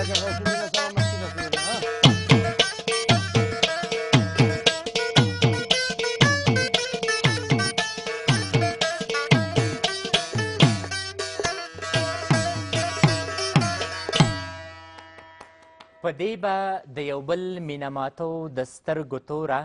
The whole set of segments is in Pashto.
خواجه غوث الدین سره مستي نکړي ها په دې به د یو بل مینه ماتو د سترګو توره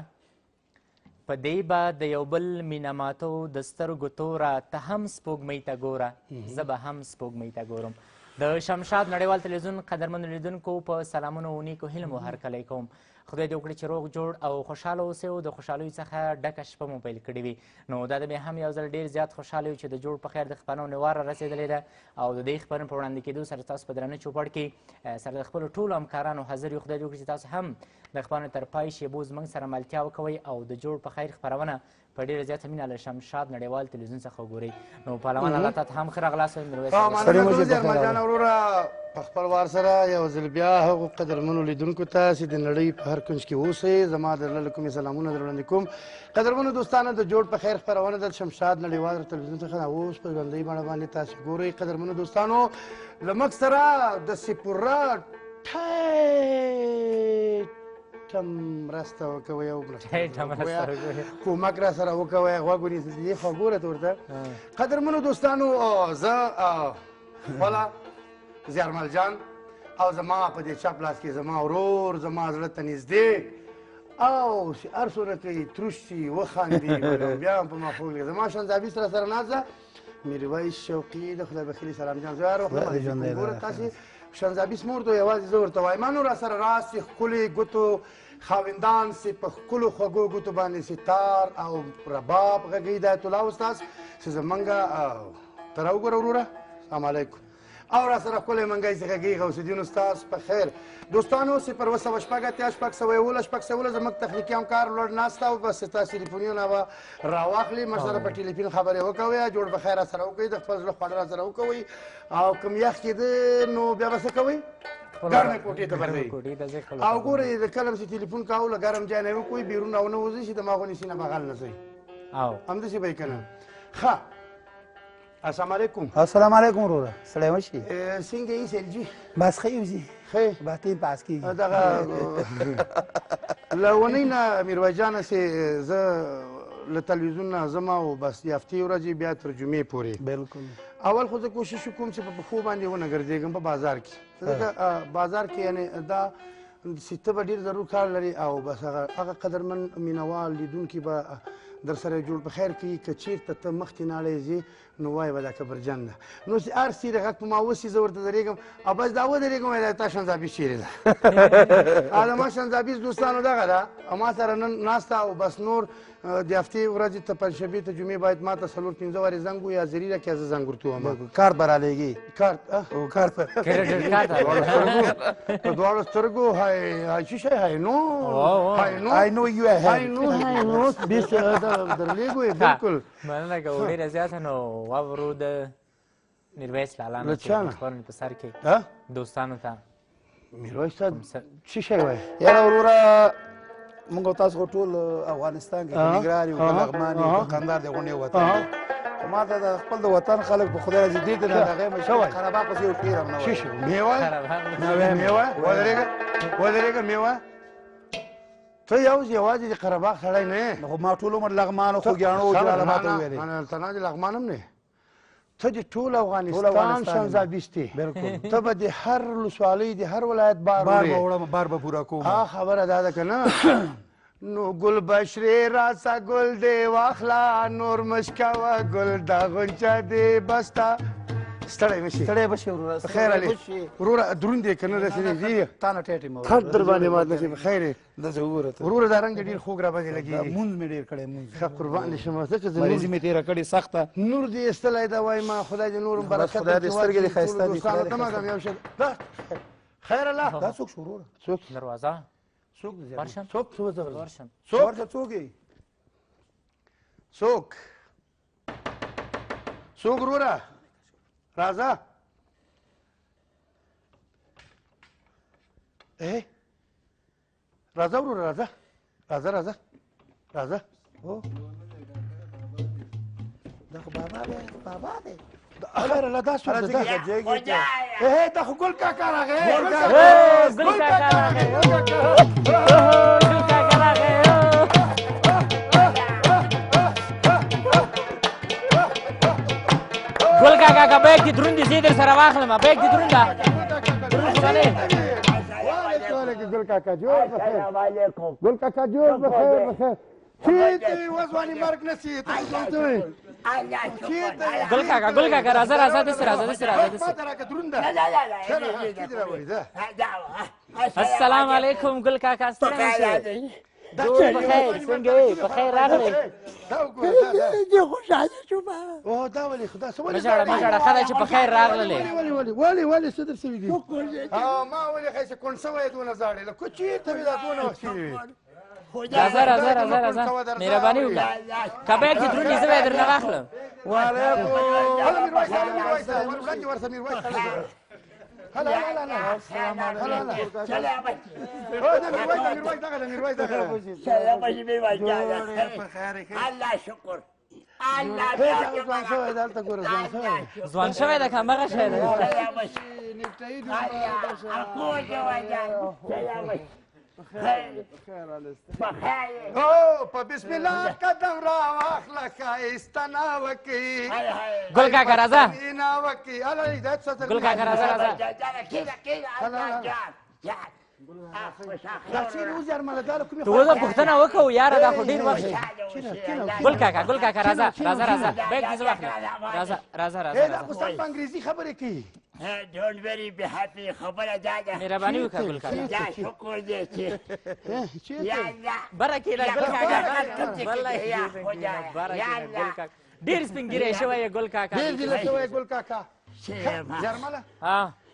په دې به د یو بل مینه ماتو د سترګو توره ته هم سپوږمۍ ته ګوره زه به هم سپوږمۍ ته ګورم د شمشاد نړیوال تلویزیون قدرمنو لیدونکو په سلامونو او نیکو هیلو مو هرکلی کوم خدای دې وکړي چې روغ جوړ او خوشحاله اوسئ او د خوشحالیو څخه ډکه شپه مو پیل کړې وي نو دا د بیا هم یو ځل ډېر زیات خوشحاله یو چې د جوړ په خیر د خپرونې وار را رسېدلې ده او د دې خپرونې په وړاندې کېدو سره تاسو په درانه چوپړ کې سره د خپلو ټولو همکارانو حاضر یو خدای دې وکړي چې تاسو هم د خپرونې تر پای شیبو زموږ سره ملتیا وکوئ او د جوړ په خیر خپرونه په ډېره زیاته مینه له شمشاد نړیوال تلویزیون څخه وګورئ نو پهلوان الله تا ته هم ښه راغلاست میرویس احمدجان وروره په خپل وار سره یو ځل بیا هغو قدرمنو لیدونکو ته چې د نړۍ په هر کونج کې اوسئ زما د زړه له کومې سلامونه در وړاندې کوم قدرمنو دوستانو د جوړ په خیر خپرونه د شمشاد نړیوال تلویزیون څخه اوس په ژوندۍ بڼه باندې تاسو ګورئ قدرمنو دوستانو له موږ سره داسې پوره ټم مرسته وکوئ او کومک را سره وکوئ غوږ ونیسئ دې خوا ګوره ته ورته قدرمنو دوستانو زه خپله زیارمل جان او زما په دې چپ لاس کې زما ورور زما زړه ته نږدې او چې هر څومره کوي تروش شي وخاندي بیا هم په مفهوم کې زما شنزابي سره نازه میرویس شوقي د خدای بخیلي سلام جان زه هر وخت ګوره تاسې شنزابي سمور ته یوازې زه ورته وایم نو را سره راست چې ښکلې ګوتو خاوندان چې په ښکلو خوږو ګوتو باندې ستار او رباب غږوي د ایت الله استاذ چې زمونږ ته راوګوره وروره سلام علیکم او را سره ښکلی منګی چې غږي غوث الدین استاذ په خیر دوستانو 0 200 6 زموږ تخنیکي همکار لوړ ناسته او بس ستاسو تلیفونونه به راواخلي موږ سره په ټلیفون خبرې وکوئ جوړ په خیر سره وکړئ د خپل زړه خواړه را سره وکوئ او کوم یخ کېده نو بیا به څه کوئ ګرمې کوټې ته به او ګورئ د کلم چې تلیفون کاوه له ګرم ځای نه وکوئ بیرون راونه وځئ چې دماغ ونیسي نه بغل نه ځئ همداسې به یې که نه ښه السلام علیکم السلام علیکم وروره سړی وشي څنګه یې سیلجي بس ښه یو ځي ښه باتین پاس کېږي دغه له اونۍ نه میرویس جانه چې زه له تلویزیون نه ځم او بس د هفتې ورځې بیا تر جمعې پورې بلکل اول خو زه کوشش وکړم چې په پښو باندې ونه ګرځېږم په بازار کې ځکه بازار کې یعنې دا چې ته به ډېر ضرور کار لري او بس هغه قدرمن مینوال لیدونکي به در سره جوړ په خیر کوي که چېرته ته مخکې ناړی ځې نو وایي به دا کبرجن ده نو چې هر څه د غږ په ما وسي زه ورته درېږم او بس دا ودرېږم وایي دا تا شنزابیز چېرې ده زما شنزابیز دوستانو دغه ده او ما سره نن ناسته او بس نور د هفتې ورځې ته پنجشنبې ته جمعې باید ما ته 4-5 وارې زنګ ووایي یا زري راکړي زه زنګ ورته ووایم کارت به رالیږي کارت په دواړو سترګو هاي څه شی هاي نو I know you are هاي نو بیس درلیږو بلکل مننه کوو ډېره زیاته نو واورو د میرویس لالا نه چې خپرونې په سر کې دوستانو ته میرویس صاحب څه شی وایي یاره وروره موږ او تاسو خو ټول افغانستان کې نګران یو که لغمان یو که کندهار د غونډې وطن دی ما ته د خپل د وطن خلک په خدای رضي دې ته د هغې مشهور قرهباغ پسې یو ټیر هم نه څه شی میوه ودرېږه میوه ته یوازې د قرهباغ سړی نه یې خو ما ټول عمر لغمان او خوږیاڼو او جلاله ماته وویلې ته نه د لغمان هم نه ته د ټول افغانستان شنزابیست یې ته به د هر ولسوالۍ د هر ولایت بار به پوره کوم خبره دا ده که نه نو ګل بشرې راسه ګل دې واخله نور مشکوه ګل دا غنچه دې بسته ستړی مشي ستړی به شي وروره خیر علي وروره دروند یې که نه داسې نږدې یې تا نه ټیټ یم خط در باندې مات نه شي په خیر یې داسې وګوره وروره دا رنګ ډېر خوږ را باندې لګېږي مونځ مې ډېر کړی مونځ ښه قربان دې شم ځکه مریضي مې تېره کړې سخته نور دې ایستلی ده وایم خدای دې نور برکت خدای دې سترګې دې ښایسته دي خیر الله دا څوک شو وروره څوک دروازه څوک ورشم څوک ورشه څوک یې څوک وروره راځه راځه وروره راځه دا خو بابا دی خیر الله دا څه ده دا خو ګل کاکا راغی ګل کاکا راغی ګل کاکا که بیګ دې دروند دي زه یې در سره واخلم بیګ دې دروند ده ګل کاکا جوړ بخیر ګل کاکا جوړ بخیر چیرته وځواني مرګ نشي ته ګل کاکا راځه داسې راځه السلام علیکم ګل کاکا ستړی مه شئ جوړ بخیر څنګه یې په خیر راغلی دا ولې خدا څه مه ژاړه ښه ده چې په خیر راغللی ولې څه در شوي دي ما ولې ښایسته کونډ شوی دونه زاړې له چېرته مې دا دونه وخت شوي وي راځه مهرباني وکړه که بیګ دې دروند دي زه به یې درنه واخلم ځوان شوی ده که همغه شی ده په بسم الله قدم را واخله ښایسته ناوکۍ ګل کاکا راځه ګل کاکا راځه ته اوسه پوښتنه وکړو یاره دا خو ډېر وخت ګل کاکا راځه بیګ دې زه واخلم راځه خو سم په انګریزي خبرې کوي Don't worry, be happy. خبره دا ده مهرباني وکړه ګل کاکا دا شکر دی چې بره کېنه ګل کاکا ډېر سپین ګیری شوی یې ګل کاکا ګل کاکا جرمله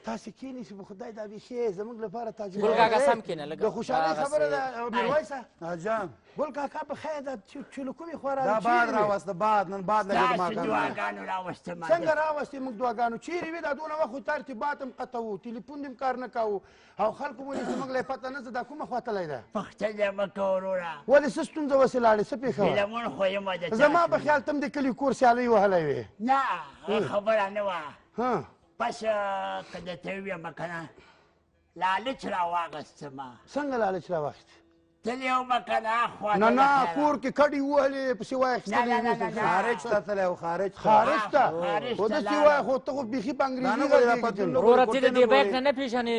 تاسې کېنئ په خدای دا بیخي زموږ لپاره تاجر ګل کاکا سم کېنه د خوشحالۍ خبره ده میرویسه جان ګل کاکا په خیر دا چې له کومې خوا دا باد راوسته باد نن باد لګېد ما دعاګانو راوستم څنګه راوستې موږ دعاګانو چیرې وې دا دونه وخت خو ترتیبات هم قطع وو تلیفون دې هم کار نه کوو او خلکو ولې زموږ له پته نه څه دا کومه خوا تللی ده پوښتنه مه کوه وروره ولې څه ستونزه وسې لاړې څه پېښه وه فلمون خو یم د زما په خیال ته هم د کلي کور سیالۍ وهلی وې نه خبره نه وه ها بس که درته ووایم که نه لالچ راواغېستمه څنګه لالچ راواخېست تللی ومه که نه نه کور کې کډې ووهلې پسې واخېستلې خارج ته تللی و خارج ته خو داسې وایه خو ته خو بیخي په انګریزي وروره ته د دې بیګ نه نه پېژنې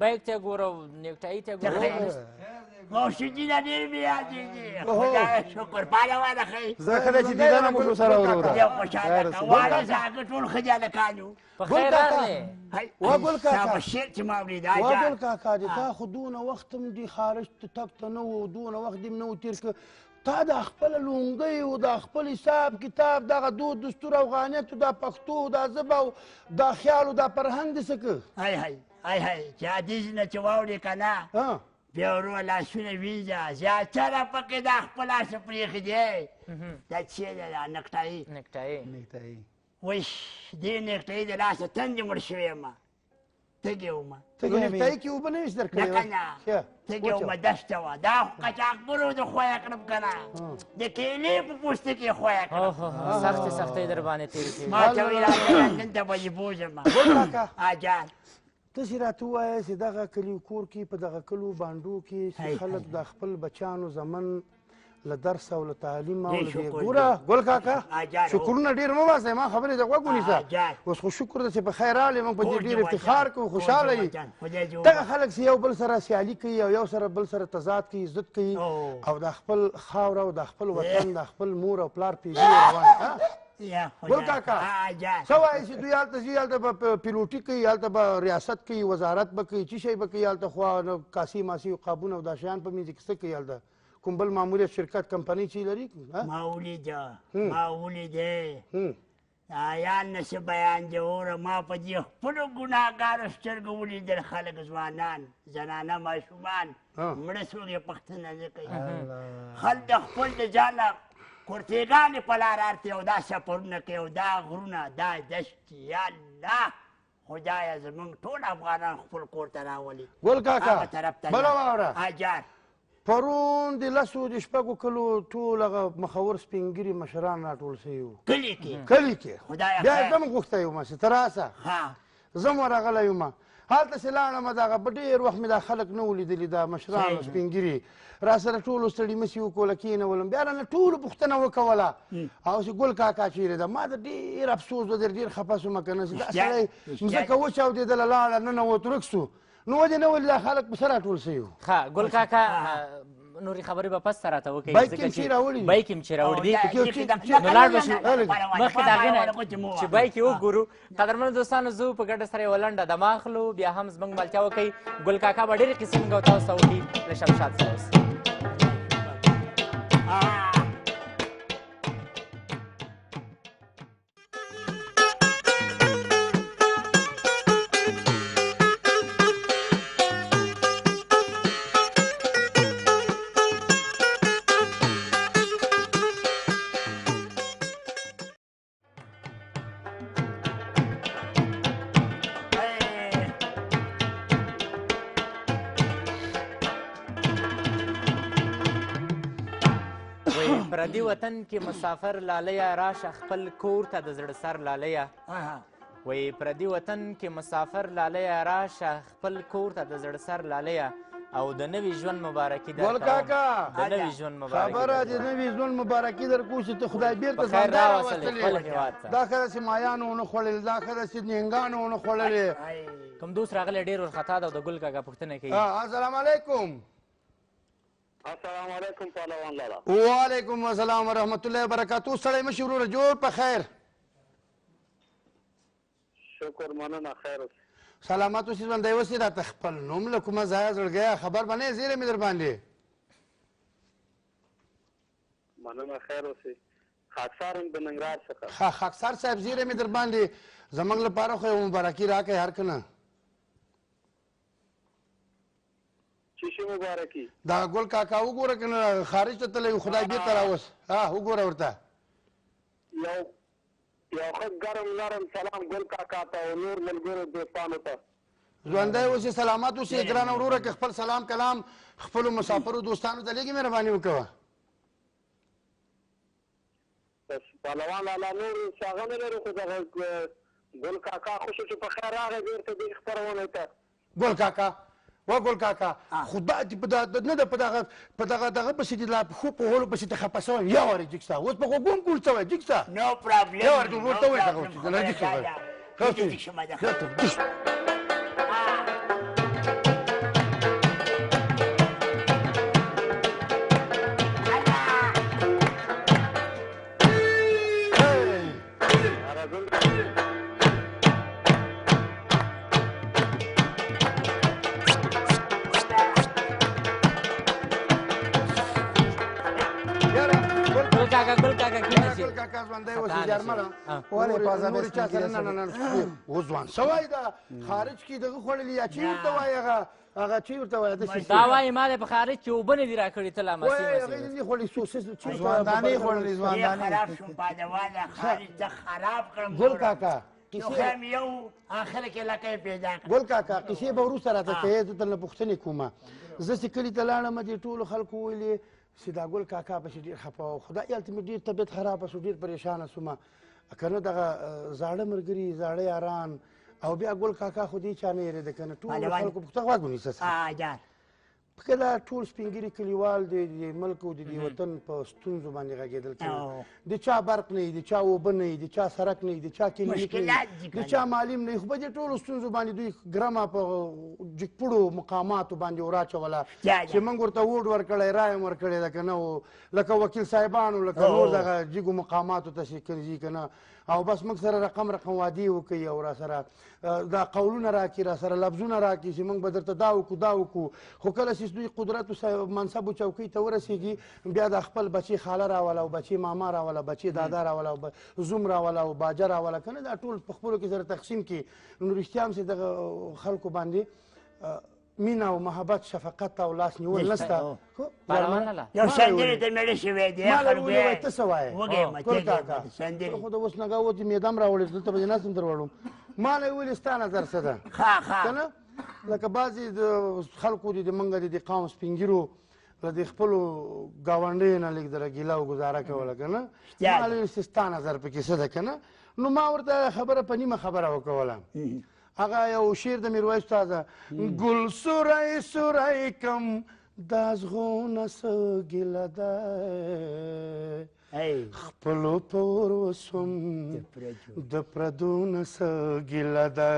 بیګ ته ګوره نیکټایي ته ګوره غوثالدین ډېر مې یادېږي خدایه شکر پالوانه ښه زه ښه دی چې دیدن هم وشو سره وروره یو خوشحاله که واړه زاګه ټول ښه جالکان یو په خیر راغلې ګل کاکا شعر چې ما اورېد ګل کاکا د تا خو دونه وخت هم دې خارج ته تګ ته نه و دونه وخت دې نه و تېر که تا دا خپله لونګۍ و دا خپل حساب کتاب دغه دود دستور افغانیت و دا پښتو دا ژبه او دا خیال و دا فرهنګ دې څه که هی چې حدیث نه چې واورې که نه بیا ورو لاسونه وینځه زیاتره پکې دا خپل لاس پرېښي دی دا چې دی دا نیکټایي وایي دې نیکټایي د لاسه تندې مړ شوی یم تږې ومه نیکټایي کې اوبه نه ویش در کړې نه که نه تږې ومه دشته وه دا قاچاقبرو د خویه کړم که نه د کیلې په پوستکي یې خویه کړم سختې در باندې تېرې کړې ما ته وایي راځه لندن ته به یې بوځم جان تاسې راته ووایه چې دغه کلي کور کې په دغه کلو بانډو کې چې خلک د خپل بچیانو زمن له درس او له تعلیم او له ګوره ګل کاکا شکرونه ډېر مه باسئ ما خبرې ته غوږ ونیسه اوس خو شکر ده چې په خیر راغلې موږ په دې ډېر افتخار کوو خوشحاله یو دغه خلک چې یو بل سره سیالي کوي او یو سره بل سره تضاد کوي عزت کوي او د خپل خاوره او د خپل وطن د خپل مور او پلار پیژني روان ګل کاکا څه وایي چې دوی هلته ځي هلته به پیلوټي کوي هلته به ریاست کوي وزارت به کوي څه شی به کوي هلته خو کاسي ماسي قابونه او دا شیان په منځ کې څه کوي هلته کوم بل معمولیت شرکت کمپنۍ چې لري ما ولیده یان نشي بیان جوړه ما په دې خپلو ګناهګارو سترګو ولیدل خلک ځوانان زنانه ماشومان مړه څوک یې پوښتنه نه کوي خلک د خپل د ځانه کورتېګانې په لار ارتې او دا سفرونه کوي او دا غرونه دا دشتې یا الله خدایه زموږ ټول افغانان خپل کور ته راولي ګل کاکا بله واوره پرون د لسو د شپږو کلو ټول هغه مخور سپین ږیري مشران راټول سوي وو کلي کې کلي کې خدایه بیا خیر. یې دم غوښتی یم چې ته راسه زه م ورغلی یم هلته چې لاړم دغه په ډېر وخت مې دا خلک نه و لیدلي دا مشران سپین ږیري راسره ټولو ستړي مسي وکوله کېنولم بیا رانه ټولو پوښتنه وکوله او چې ګل کاکا چیرې ده ما د ډېر افسوس و ډېر خفه شوم که نه چې دا سړی مځکه وچاودېدله لاړه ننوت ورک سو نو ولې نه ولې دا خلک په څه راټول سوي وو ښه ګل کاکا نورې خبرې به پس ته راته وکړئ بایک یې چې راوړي بایک یې چې راوړي دي نو لاړ به شو مخکې د هغې نه چې بایک یې وګورو قدرمنو دوستانو زه په ګډه سره یوه لنډه دمه اخلو بیا هم زموږ ملتیا وکوئ ګل کاکا به ډېرې قصې موږ تاسو ته وکړي له شمشاد سره اوس پردي وطن کې مسافر لالیه راشه خپل کور ته د زړه سر لالیه وایي پردي وطن کې مسافر لالیه راشه خپل کور ته د زړه سر لالیه او د نوي ژوند مبارکي ګل کاکا د نوي ژوند مبارکي خبره د نوي ژوند مبارکي درکو چې ته خدای بیرته خیر ځان راوستلې خپل هېواد ته دا ښه ده چې مایانو ونه خوړلې دا ښه ده چې نینګانو ونه خوړلې کوم دوست راغلی ډېر ورخطا ده او د ګل کاکا پوښتنه کوي السلام علیکم السلام علیکم پهلوان لالا وعلیکم السلام ورحمت الله وبرکاتو سړی مشي وروره جوړ په خیر شکر مننه خیر سلامت اوسې ژوندی اوسې راته خپل نوم له کومه ځایه زړګیه خبر به نه یې زیری مې در باندې مننه خیر اوسې خاکسار یم د ننګرهار څخه ښه خاکسار صاحب زیری مې در باندې زموږ لپاره خو یو مبارکي راکړئ هر که نه څه شي مبارکي دا ګل کاکا وګوره که نه خارج ته تللی خدای بېرته راوس وګوره ورته یو ښه ګرم نرم سلام ګل کاکا ته او نور ملګرو دوستانو ته ژوندی اوسې سلامت اوسې ګرانه وروره که خپل سلام کلام خپلو مسافرو دوستانو ته لږې مهرباني وکوه پهلوان لالا نور څه هغه نه لرو خو دغه ګل کاکا خو شو چې په خیر راغی بېرته دې خپرونې ته ګل کاکا ګل کاکا خدا دې نه ده په دغه پسې دې لا پښو په غولو پسې ته خفه شوی یا وارې جګ سه اوس په غوږو هم ګول شوی جګ سه نو پرابلم یا وارې ورته ووایه جګ سه کاکا ژوندی اوسې جرمله ولې په ازادۍ نورې چا سره نه نه اوس ځوان شوی ده خارج کې دغه خوړلي یا چې ورته وایي هغه چې ورته وایي دا وایي ما د په خارج کې اوبه نه دي راکړي ته لا هغې نه خوړلي سوسیس ځواندانې خوړلې ځواندانې خراب شوم پهلواله خارج ته خراب کړم ګل کاکا خیم یو آخر کې لکه پېدا کړم ګل کاکا کیسې به وروسته راته کوې زه درنه پوښتنې کومه زه چې کلي ته لاړم دې ټولو خلکو ویلې چې دا ګل کاکا پسې ډېر خفه و خدای هلته مې ډېر طبیعت خرابه شو ډېر پریشانه شومه که نه دغه زاړه ملګري زاړه یاران او بیا ګل کاکا خو دې چا نه یېرېده که نه ټولو خلکو پوښتنه غوږ ونیسه که دا ټول سپین ږیري کلیوال دی د ملک او د دې وطن په ستونزو باندې غږېدل کوي د چا برق نه وي د چا اوبه نه وي د چا سړک نه وي د چا کلینیک نه وي د چا معلم نه وي خو په دې ټولو ستونزو باندې دوی ګرمه په جګپړو مقاماتو باندې وراچوله چې موږ ورته ووډ ورکړی رایه م ورکړې ده که نه لکه وکیل صاحبانو لکه نور دغه جګو مقاماتو ته چې ځي که نه او بس موږ سره رقم وعدې وکوي او را سره دا قولونه راکړي را سره لفظونه راکړي چې موږ به درته دا وکړو دا وکړو خو کله چې دوی قدرت او منصب او چوکۍ ته ورسېږي بیا د خپل بچي خاله راوله او بچي ماما راوله بچي دادا راوله او زوم راوله او باجه راوله که نه دا ټول په خپلو کې سره تقسیم کړي نو رښتیا هم چې دغه خلکو باندې مینه او محبت شفقت او لاس نیول نشته یو سندرې ته مېړه شوی دی خلکو ته څه وایې ګل کاکا خو د اوس نګه وتې میده م راوړې دلته به دې ناست هم در وړم ما له یې ویلې ستا نظر څه ده که نه لکه بعضې د خلکو د موږ د قوم سپین ږیرو له دې خپلو ګاونډیو نه لږ دله ګیله او ګزاره کوله که نه ما ویل چې ستا نظر پکې څه ده که نه نو ما ورته خبره په نیمه خبره وکوله هغه یو شعر د میرویس استاده ګل سوری سوری کم دا زغونه څه ګیله ده خپلو پور وسوم د پردو نه څه ګیله ده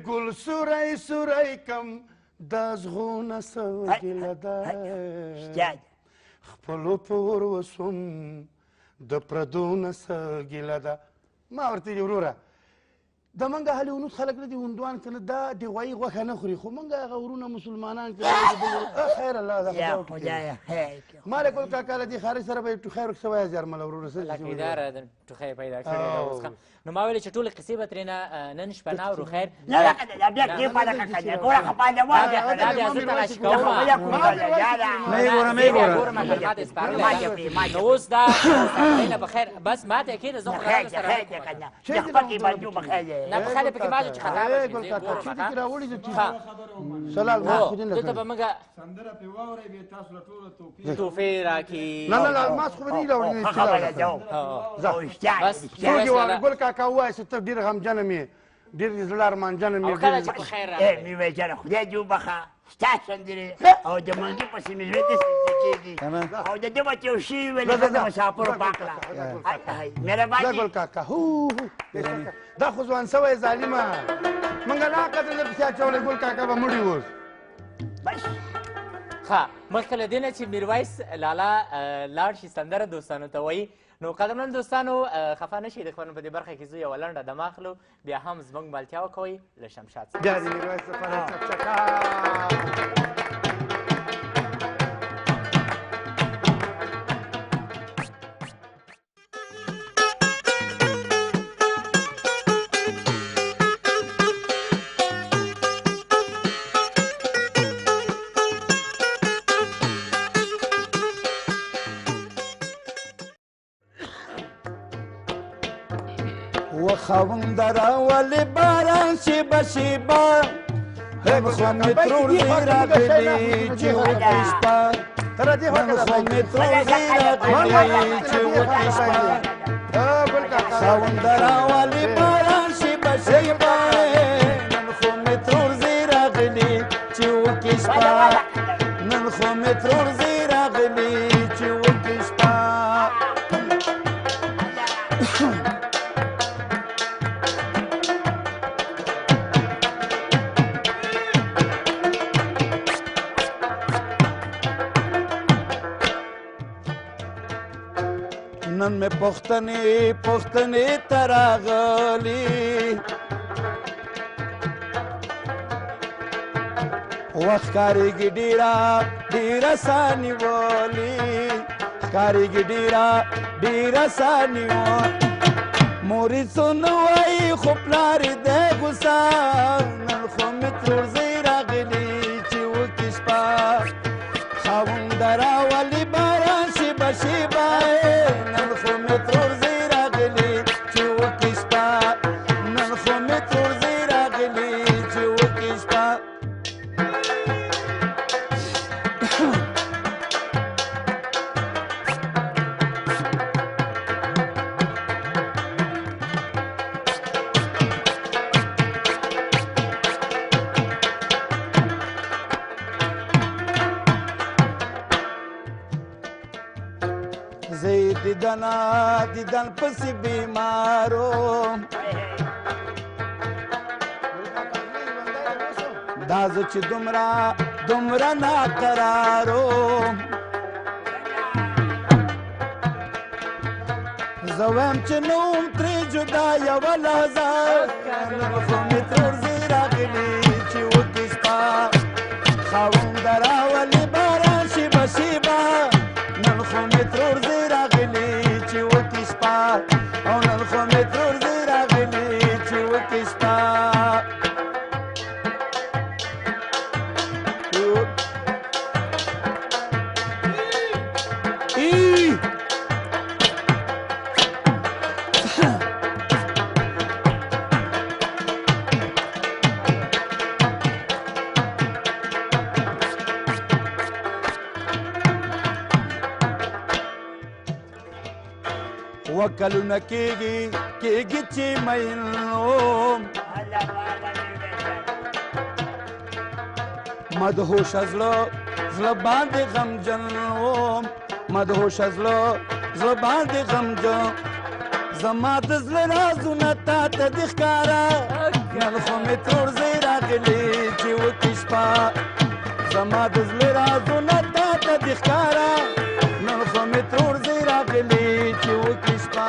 ګل سوری سوری کم دا زغونه څه ګیله ده خپلو پور وسوم د پردو نه څه ګیله ده ما ورته ویلي وروره د منګه اهل ونود خلک نه دي هندوان که نه دا د غوایي غوښه نه خوري خو منګه هغه ورونه مسلمانان که خیر الله دا ما له ګل کاکا له دې خارج سره به یې ټوخی ورک شوی زیارمله ورونه لکېداره د ټوخی پیدا کړې ده اوس نو ما ویلې چې ټولې قصې به ترېنه نن شپه نه اورو خیر بیا زه تلاشي کوم نو اوس دا نه به خیر بس ماته کېده زه خو غرض سره نه په خیر پکې ما چې خطا دلته به موږ توفې راکړي نه نه نه ما خو به نه راوړي بس ګل کاکا ووایه چې ته ډېر غمجنه مې ډېر د زړه ارمانجنه مې کله چې په خیر راغلی میوه جانه خدای دې وبخه ستا سندرې او د منظور پسې مې زړه داسې کېږي او د ده به چې یو شي ویلې زه د مسافرو پاکړه مهرباني ګل کاکا دا خو ځوان سوی ظالمه موږ نه قدر نه پسې اچولی ګل کاکا به مړي اوس بس ښه مخکې له دې نه چې میرویس لالا لاړ شي سندره دوستانو ته وایي نو قدرمن دوستانو خفه نه شئ د خبرونو په دې برخه کې زه یوه لنډه دمه اخلو بیا هم زموږ ملتیا وکوئ له شمشاد څخه بیا د میرویس لپاره چکچکا خواند راولې باران شیبه شیبه هم خو مې ترور دې راغلي چې وکړي شپه هم خو مې ترور دې راغلي چې وکړي شپه خواند راولې باران شیبه شیبه نن خو مې ترور دې راغلي چې وکړي شپه نن خو مې ترور دې راغلي چې وکړي شپه نن مې پوښتنې ته راغلي وخت ښکارېږي ډېره سا نیولې ښکارېږي ډېره سا نیول مورې څه نه وایي خو پلار یې دی غوسه نن خو مې ترور زوی راغلي چې وکړي شپه خاونده راولي باران شیبه شیبه نن خو مې ترور زوی راغلي چې وکړي شپه نن خو مې ترور زوی راغلي چې وکړي شپه دیدن پسې بیمارو دا زه چې دومره ناقرارو زه وایم چې نه وم ترې جدا یوه لحظه نن خو مې ترور زوی راغلي چې وکړي شپه خاونده راولي باران شیبه شیبه نن خو مې ترور زوی راغلي چې وکړي شپه او نن خو مې ترور زوی راغلي چې وکړي شپه وکلونه کېږي چې مین وم مدهوشه زړه باندې غمجن وم مدهوشه زړه باندې غمجن زما د زړه رازونه تا ته دي ښکاره نن خو مې تور ځای راغلی چې وکړي شپه زما د زړه رازونه تا ته دي ښکاره نن خو مې تور ځای راغلی چې وکړي شپه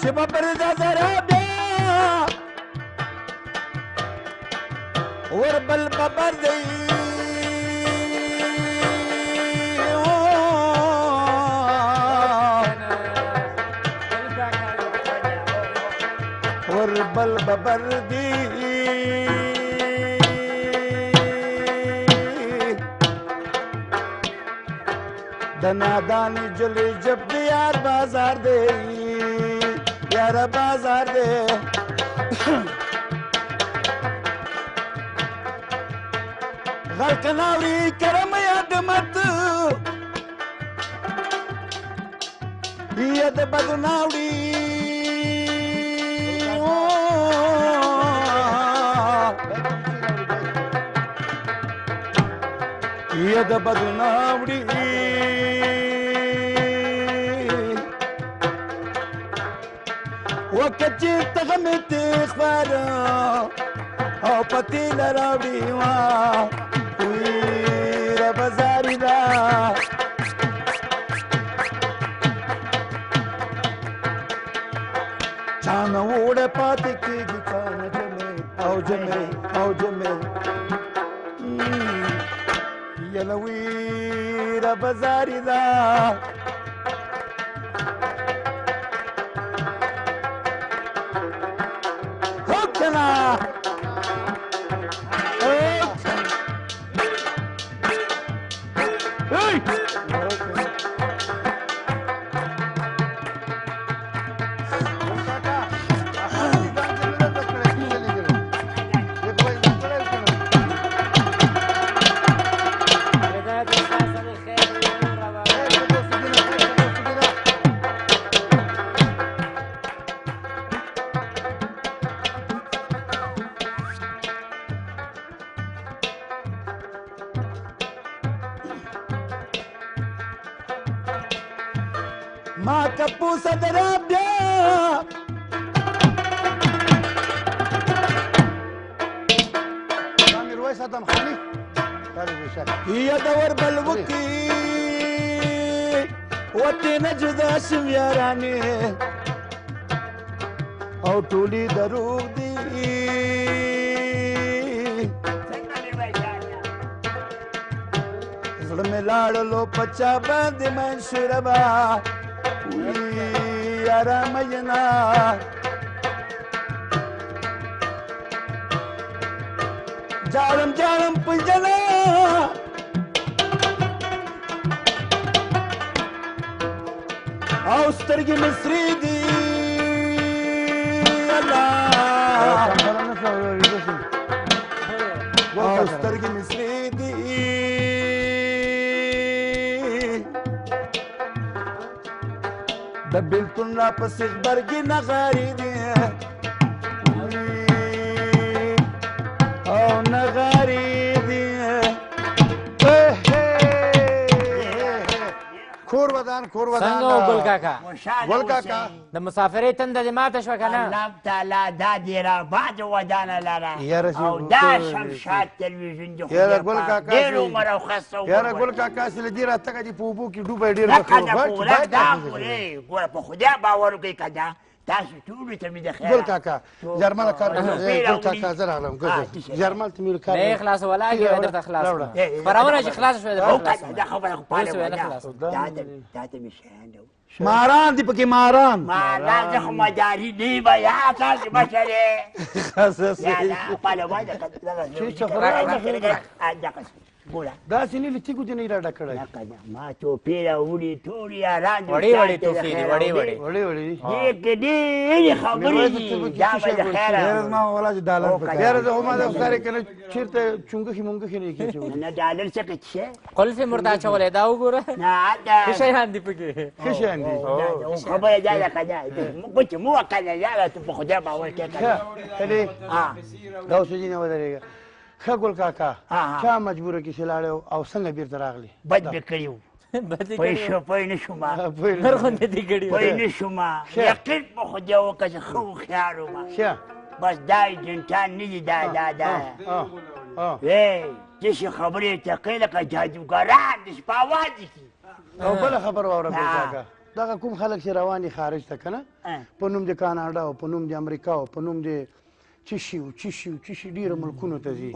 چې به پر دا ذره بیا وربل ببر دی وربل ببر دی د نادان جلی جب دی یار بازار دی یار بازار دی غلق ناوری کرم یاد مت ید بد ناوری ید بد ناوری وکچی تغمی تخبار او پتی لراوی وان ویر بزاری دا چانا ووڑا پاتی کی گی چانا جمع او جمع او جمع یلا ویر بزاری دا ما کپوسه دراب بیا میرویس ادم خانی یا دور بل وکی وتی نه جدا شم یارانې او ټولې دروغ دي زړه مې لاړلو په چا باندې منشوره به یاره مینه جاړم جاړم په جنا او سترګې مې سرې دي الله او سترګې مې سرې دي د بېلتون را پسې غبرګې نغارې دي او نغارې دي کور ودان څنګه و ګل کاکا ګل کاکا د مسافرۍ تنده دې ماته شوه که نه الله تعالی دا دې راباد ودانه لره او دا شمشاد تلویزیون دې یاره ګل کاکا ډېر عمر او ښه یاره ګل کاکا چې له دې راتګه دې په اوبو کې ډوبی ډېر دا ګوره په خدای باور وکړئ که دا تاسو ټولو ته مې د خیر ګل کاکا جرمل کار ګل کاکا زه راغلم جرمل ته مې کار نه یې خلاصوله کېږه درته خلاص کړه خپرونه چې خلاصه شوې درته خلاص دا خبره خو پاله اوس یې نه خلاص دا ته مې شیان ماران دي پکې ماران مالا زه خو مداري نه یم یا تاسې مشرې یا دا پاله وایه ګوره داسې نه لتیګو دې نه راډه کړی نه کنه ما توپې راوړي ټول یاران وړې وړې توفې دي وړې وړې وړې وړې دې کې ډېرې خبرې دي دا به د خیره ډېر زما والا چې ډالر پکار یاره زه خو ما د خدای کنه چېرته چونګښې مونګښې نه کېچو نه ډالر څه کې څه قلف مرده اچولی دا وګوره نه دا ښه شیان دي پکې ښه شیان دي خبره دا ده کنه موږ چې مو کنه یاره ته په خدای باور کې کنه کلي دا اوس ځینې ودرېږه ښه ګل کاکا چا مجبوره کې چې لاړی او څنګه بېرته راغلی بد مې کړي وو پوه نه شوم نر غوندې دي کړي پوه نه شوم یقین په خدای وکړه چې ښه هوښیار وم ښه بس دا ایجنټان نه دي دا داسې خبرې ته کوي لکه جادوګران د شپه اواز کي او بله خبر واوره ګل کاکا دغه کوم خلک چې روان دي خارج ته که نه په نوم د کاناډا او په نوم د امریکا او په نوم د چشي ډېرو ملکونو ته ځي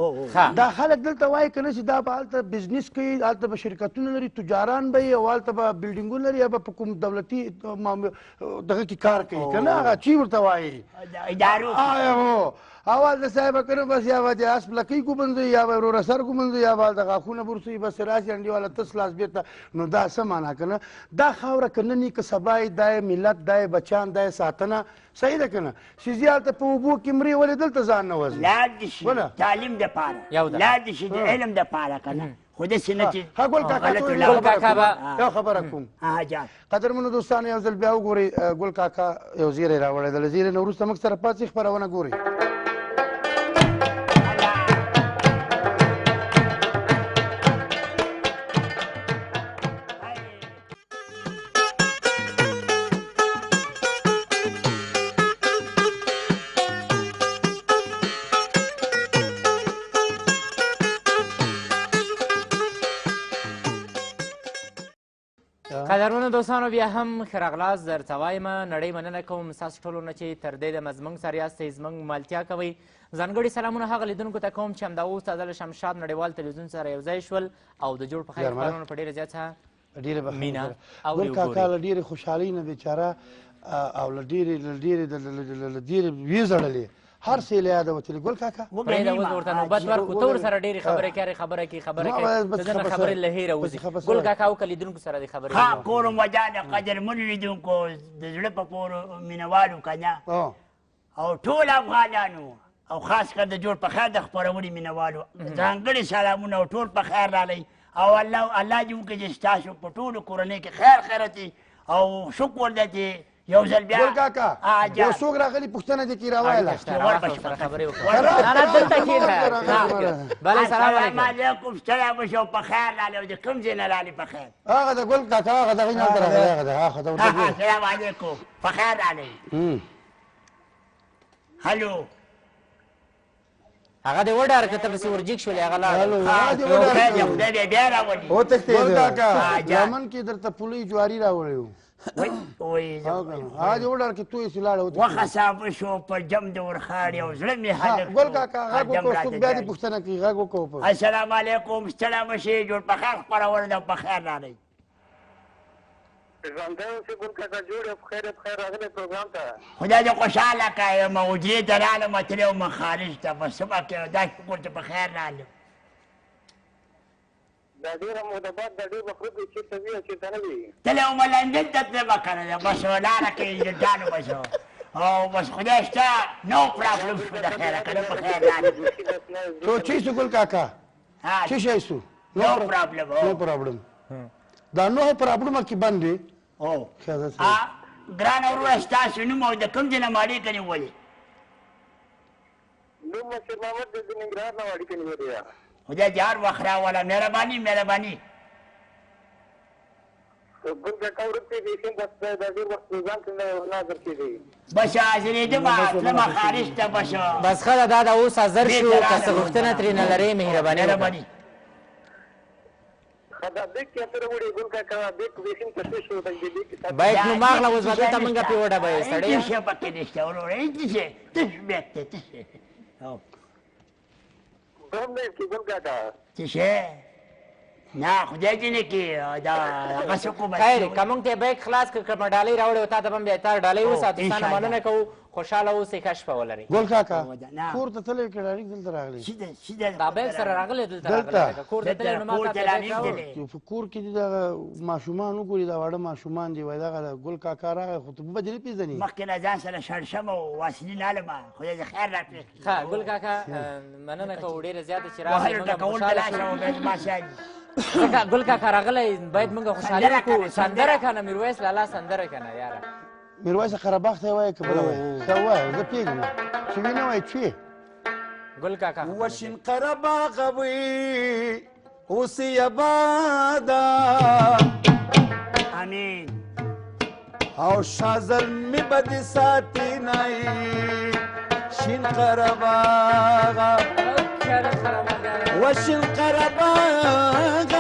دا خلک دلته وایي که نه چې دا به هلته بزنس کوي هلته به شرکتونه لري تجاران به وي او هلته به بلډینګونه لري یا به په کوم دولتي دغه کې کار کوي که نه هغه چی ورته وایي ادارو اول د صاحبه که نه بس یا به د اس پلکۍ ګومنځوي یا به وروره سر ګومنځوي یا به د غاښونه برسوي بس راشي انډیواله تس لاس بېرته نو دا څه معنا که نه دا خاوره که نه ني که سبا یې دا یې ملت دا یې بچیان دا یې ساتنه صحیح ده که نه چې ځي هلته په اوبو کې مري ولې دلته ځان نه وځي لاړ دې شي تعلیم دپاره لاړ دې شي د علم دپاره که نه خو داسې نه چې ها ګل کاکا ګل کاکا به یو خبره کوم جان قدرمنو دوستانو یو ځل بیا وګورئ ګل کاکا یو زیری راوړی دی له زیرې نه وروسته موږ سره پاتې خپرونه ګورئ قدرمنو دوستانو بیا هم ښه راغلاست درته وایم نړۍ مننه کوم ستاسو ټولو نه چې تر دې دمه زموږ سره یاستئ زموږ ملتیا کوئ ځانګړي سلامونه هغه لیدونکو ته کوم چې همدا اوس تازه له شمشاد نړیوال تلویزیون سره یو ځای شول او د جوړ په خیر خپرونو په ډېره زیاته مینه ګل کاکا له ډېرې خوشحالۍ نه بېچاره او له ډېرې ویې ژړلې هر څه یې له یاده وتلې ګل کاکا پرېږده اوس ورته نوبت ورکړو ته ورسره ډېرې خبرې کوې خبره کوي د ده نه خبرې له هیره وځي ګل کاکا وکړه لیدونکو سره دې خبرې ها کورم وجه د قدرمنو لیدونکو د زړه په پورو مینهوالو که نه او ټول افغانانو او خاص کر د جوړ په خیر د خپرونې مینهوالو ځانګړي سلامونه او ټول په خیر رالی او الله دې وکړي چې ستاسو په ټولو کورنۍ کې خیر خیرت او شکر ده چې یو ځل بیا ګل کاکا یو څوک راغلي پوښتنه دې کښې راوایله خبرې وکړه نه دلته کښېنه بله سلام علیکم ستړی به شي او په خیر رالی او د کوم ځای نه رالی په خیر هغه د ګل کاکا هغه دغې نه هلته راغلی هغه د سلام علیکم په خیر رالی هلو هغه دې وډار که ته پسې ورجیک شولې هغه خدای دې بیا راولي ګل کاکا لمن کې درته پولۍ جواري راوړی وو هغه دې وډار کې توی سې لاړه وخه صافه شو په جم د ورخاړې او زړه مې هلک ګل کاکا غږ وکړو څوک بیا دې پوښتنه کوي غږ وکړو السلام علیکم ستړی مه شئ جوړ په خیر خپرونه ده په خیر رالی خدای دې خوشحاله کړی یم حجرې ته رالم تللی وم خارج ته په څه به کوې دا شکر چې په خیر رالم دا ډېره موده بعد دا ډېر مخلوق دی چېرته وي او چېرته نه وي تللی وم لندن ته تلمه که نه بس لاره کې ایجنټانو بس او بس خدای شته نو پرابلم شو د خیره که نه په خیر رالم تو چی سو ګل کاکا چی شی سو نو پرابلم دا نو پرابلم کې باندې او ګرانه وروره ستاسو نوم او د کوم ځای نه مو اړیکه نیولې نوم مسیر محمد د ننګرهار نه اړیکه نیولې ده خدای دې هر وخت راوله مهرباني ګل کاکا ورته دې بس دا ډېر وخت ځان ته نه درکېدی بس حاضرېدم تلمه خارج ته بس ښه ده دا د اوس حاضر شو که څه غوښتنه ترېنه لرې مهرباني باید نو ماغله اوس به دلته مونږ پې وډبوې سړی څه پکې نشته وروره هېڅ شی تش بیک دی تش شی څه شی نه خدای دې نه کړي دا هغه څه کوم خیر که مونږ ته بیک خلاص کړه که مې ډالۍ راوړې و تا ته به هم بیا تا ډالۍ وساتو ستا نه مننه کوو خوشحاله اوسئ ښه شپه ولرئ ګل کاکا نه. کور ته تللی که ډایرکټ دلته راغلی دا بیل سره راغلی دلته راغلی که کور ته تللی نو ما تا ته بیک راوړ په کور کې دي دغه ماشومان وګوري دا واړه ماشومان دي وایي دغه ګل کاکا راغی خو ته به دې نه پېژنې مخکې له ځان سره شړشم او واسلین هلمه خدای دې خیر راکړي ښه ګل کاکا مننه کوو ډېره زیاته چې راغلی موږ هم خوشحاله شو ځکه ګل کاکا راغلی باید موږ خوشحالي وکړو سندره که نه میرویس لالا سندره که نه یاره میرویس قرهباغ ته یې وایه که بله وایه ښه ووایه زه پوهېږم چې وینه وایي چوې ګل کاکا وشین قرهباغ وی اوسې آباده امین او شازلمي به دې ساتي نی شین قرهباغه وشین قرهباغ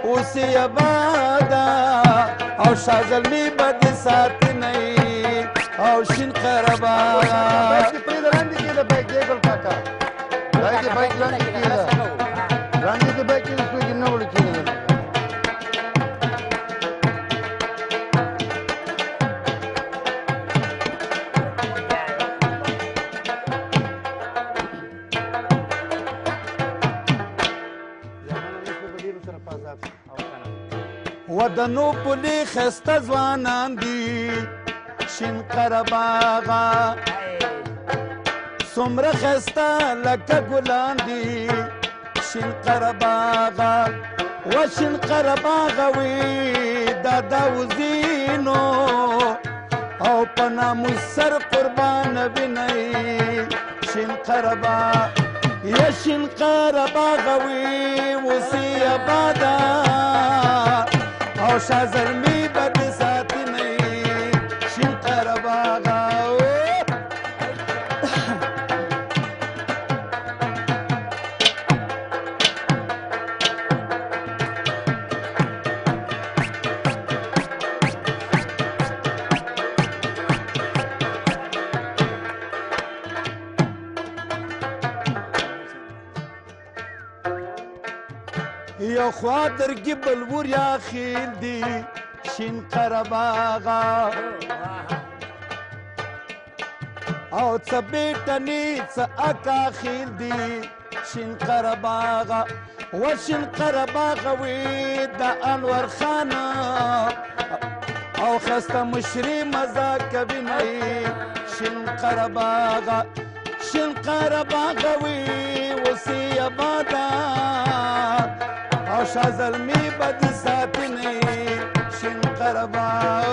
اوسې آباده او شازلمي به دې ساتي نی او شین قرهباغ بایک دې پرېږده لاندې کېږده بایک دی ګل کاکا بایک دې بایک لاندې کېږده لاندې دې بایک کېږده څوک یې نه وړي کېږده ودنو پلی خسته ځوانان دي شین قرهباغه څومره ښایسته لکه ګلان دي شین قرهباغه و شین قرهباغه وي دا داوزینو او په ناموس سر قربان وینئ شین قرهباغ یا شین قرهباغه وي اوسې آباده او شازلمي به دې ساتي نی شین قرهباغه یو خوا درګي بلور یا خیل دی شین قرهباغه او څه بیټني څه اکا خیل دی شین قرهباغه و شین قرهباغه وي د انور خان او خسته مشري مزه کوي نه شین قرهباغه شین قرهباغه وي اوسې آباده او شازلمي به دې ساتي نی شین قرهباغ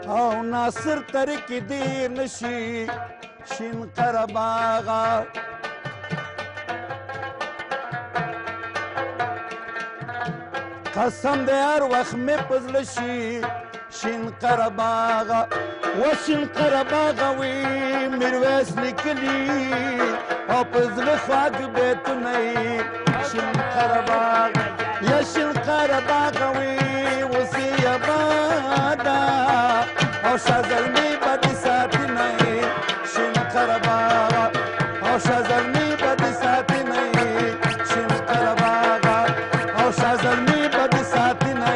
او ناصر ترکی دیر نشي شین قرهباغه قسم دی هر وخت مې په زړه شي شین قرهباغه و شین قرهباغه وي میرویس لیکلي او په زړه خواږ بیتونه یې شین قرهباغ یا شین قرهباغه وي اوسې آباده او شازلمي به دې ساتي نه شین قرهباغه او شازلمي به دې ساتي نه شین قرهباغه او شازلمي به دې ساتي نه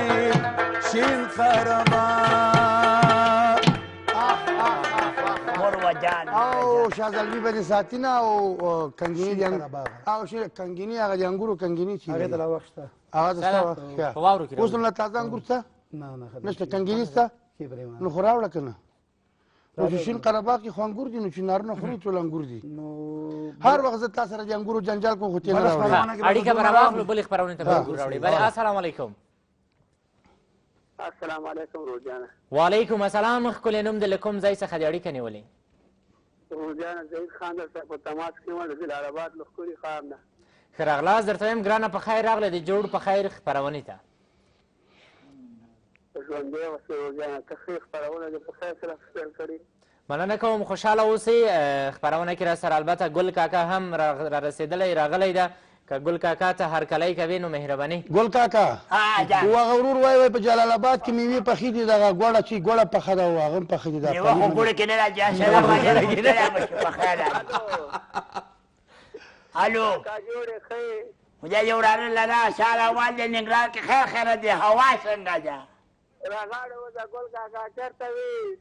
شین قرهباغ مروه جان او شازلمي به دې ساتي نه او کنګیني او کنګیني هغه د انګورو کنګیني چې هغې ته لا وخت شته هغه د ستا وخت په واورو کې اوس نو لا تازه انګور شته نه نه نشته کنګیني شته نو خو راوړه که نه نو چې شین قرهباغ کې خو انګور دي نو چې نارونه خوري ټول انګور دي هر وخت زه تا سره د انګورو جنجال کوم خو تې نه راوړې اړیکه به راواخلو بلې خپرونې ته به انګور راوړې بلې السلام علیکم السلام علیکم روزانه وعلیکم السلام ښکلی نوم دې له کوم ځای څخه دې اړیکه نیولې روزانه ضعیف خان درته په تماس کې وم د جلال آباد له ښکلي ښار نه ښه راغلاست درته وایم ګرانه په خیر راغلی د جوړ په خیر خپرونې ته ژوندی اوسې روزانه ته ښې خپرونه دې په خیر سره پیل کړې مننه کوم خوشحاله اوسئ خپرونه کې را سره البته ګل کاکا هم را رسېدلی راغلی ده که ګل کاکا ته هرکلی کوې نو مهرباني ګل کاکا و هغه ورور وایي په جلال آباد کې میوې پخې دي دغه ګوړه چې ګوړه پخه ده او هغه هم پخې دي میوه خو ګوړه کې نه راځي السلام علیکم په خیر الو خدای یو وراره لره شال اول د ننګرهار کې خیر خیره دی هوا څنګه ده راغاړه و د ګل کاکا چېرته وي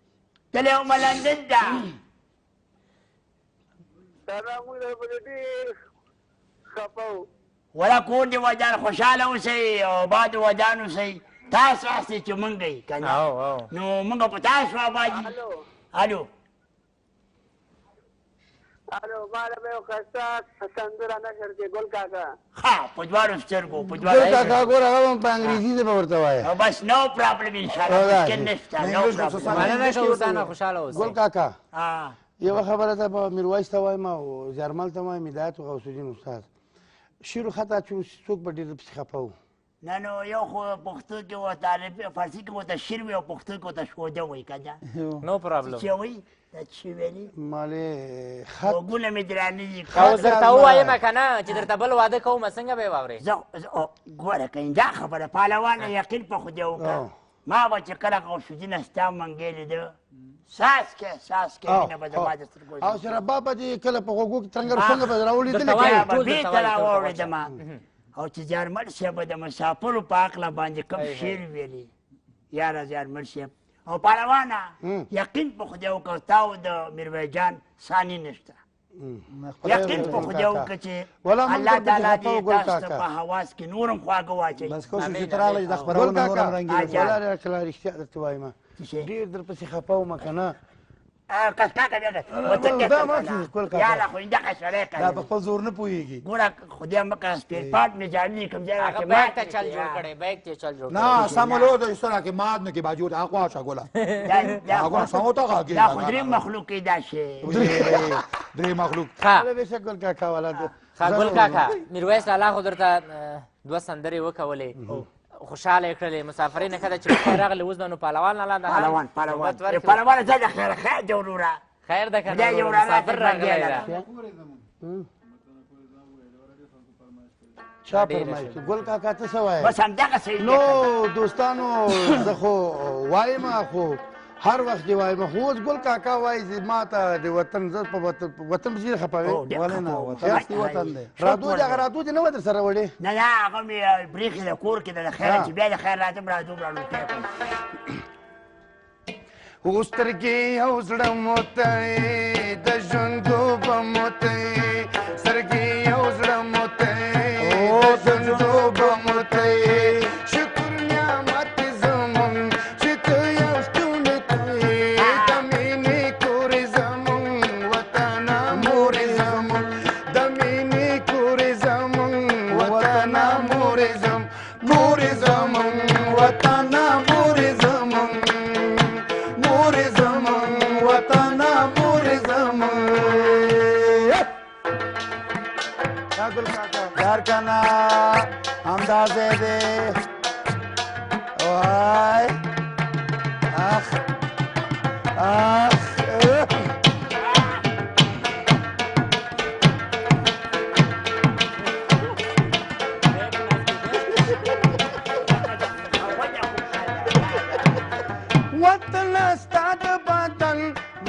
تللی ومه لندن ته سره موږ به ډېر خفه وو ولا کور دې ودان خوشحاله اوسئ او باد ودان اوسئ تاسو هستئ چې موږ یې که نه نو موږ په تاسو آبادي الو الو ما له به یو ښایسته سندره نشر کې ګل کاکا ښه په دواړو سترګو په ګل کاکا ګوره هغه هم په انګریزي ژبه ورته وایه بس نو پرابلم انشاءالله مشکل نشته نو پرابلم مننه ښه اوسانه خوشحاله اوسئ ګل کاکا یوه خبره ته به میرویس ته وایم او زیارمل ته وایم هدایت او غوث الدین استاد شعر و خطا چې څوک به ډېر پسې خفه وو نه نو یو خو پښتو کې ورته عربي فارسي کې ورته شعر وي او پښتو کې ورته شوده وایي که نه نو پرابلم چې وایي دا چې ویلي مالې خط غوږونه مې درانه دي او درته ووایم که نه چې درته بل واده کوم څنګه به یې واورې ګوره که دا خبره پهلوانه یقین په خدای وکړه ما به چې کله غوث الدین ستا منګی لیده څاڅکې مینه به زما د سترګو او شرابا به دې کله په غوږو کې ترنګر څنګه به راولیدلې به بېرته راواورېدم او چې زیارمل صاحب به د مسافرو په عقله باندې کوم شعر ویلي یاره زیارمل صاحب او پهلوانه یقین په خدای وکړه تا او د میرویس جان ثاني نشته یقین په خدای وکړه چې الله تعالی دې تاسو ته په حواس کې نورم خواږه واچوي بس کوشش چې ته راغلې د خپرونه نورم رنګین ولاړې کله رښتیا درته وایم ډېر درپسې خفه وم که نه کسکاکه یاره خو دغه سړی دا په خپل زور نه پوهېږي ګوره خدای مکړه سپیر پاټ مې جالي کوم ځای هغه بیګ ته چل جوړ کړی بیګ ته چل جوړ نه سمولو د ایستونه کې ماد نه کې باجود اقوا شا ګولا هغه سموتا کا کې دا خو درې مخلوق کې دا شی درې مخلوق ښه بېشک ګل کاکا والا ښه ګل کاکا میرویس لالا خو درته دوه سندرې وکولې خوشحاله یې کړلې مسافرۍ نه ښه ده چې پخیر راغلې اوس به نو پهلوان لالا د پهلوان زه د خیر خیر دی وروره خیر ده که نه مسافر راغلی ده چا فرمایي چې ګل کاکا ته څه وایې بس همدغه صحیح نو دوستانو زه خو وایم خو هر وخت دې وایم خو اوس ګل کاکا وایي چې ما ته د وطن زه په وطن پسې خفوې ولې نه وطن اصلي وطن دی رادو دې هغه رادو دې نه وه در سره وړې نه نه هغه مې برېښې د کور کې د خیر چې بیا د خیر راځم رادو راډو اوس سترګې او زړه موتی د ژوندو به موتی سترګې او زړه موتی د ژوندو به موتی شکر نعمت زمون چې ته یو ستونی توی د مینې کورې زمون وطنه مورې زمون د مینې کورې زمون وطنه مورې زمون مورې زمون وطنه مورې زمون یار کنا اندازې دې وای اخ وطن ستا د بدن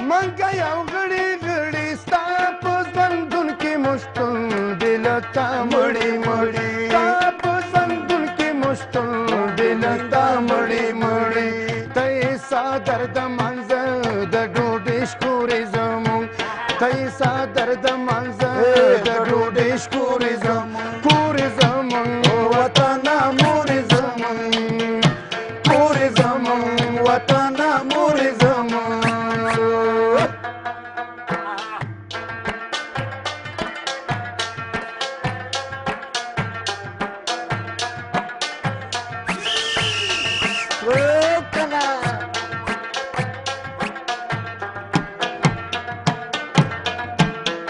منګه یو غړي غړي ستا په ژوندون کې مشتون دل تا مړی مړی ستا په ژوندون کې مشتون دل تا مړی مړی ته سا درد منځ د ډوډۍ شکورې زمون ته سا درد منځ د ډوډۍ شکورې زمون کورې زمون وطن مورې زمون کورې زمون وطن مورې زمون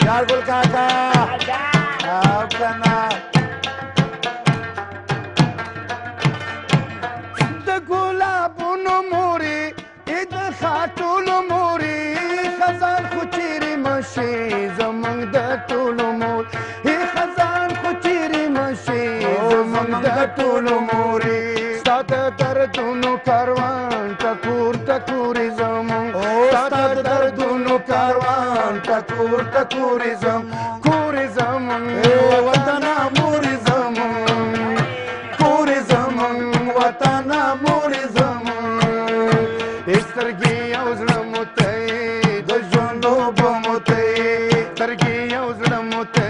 یار ګل کاکا او کنا د ګلابونو مورې د خاټولو مورې خزان خو چیرې مشي زمونږ د ټولو مور خزان خو چیرې ټولو مورې ستا د دردونو کاروان ټکور ټکورې زمونږ ستا د دردونو کاروان ټکور ټکورې زمونږ کورې زمونږ وطنه مورې زمونږ کورې زمونږ وطنه مورې زمونږ سترګې او زړه مو ته د ژوند اوبه مو ته سترګې او زړه مو ته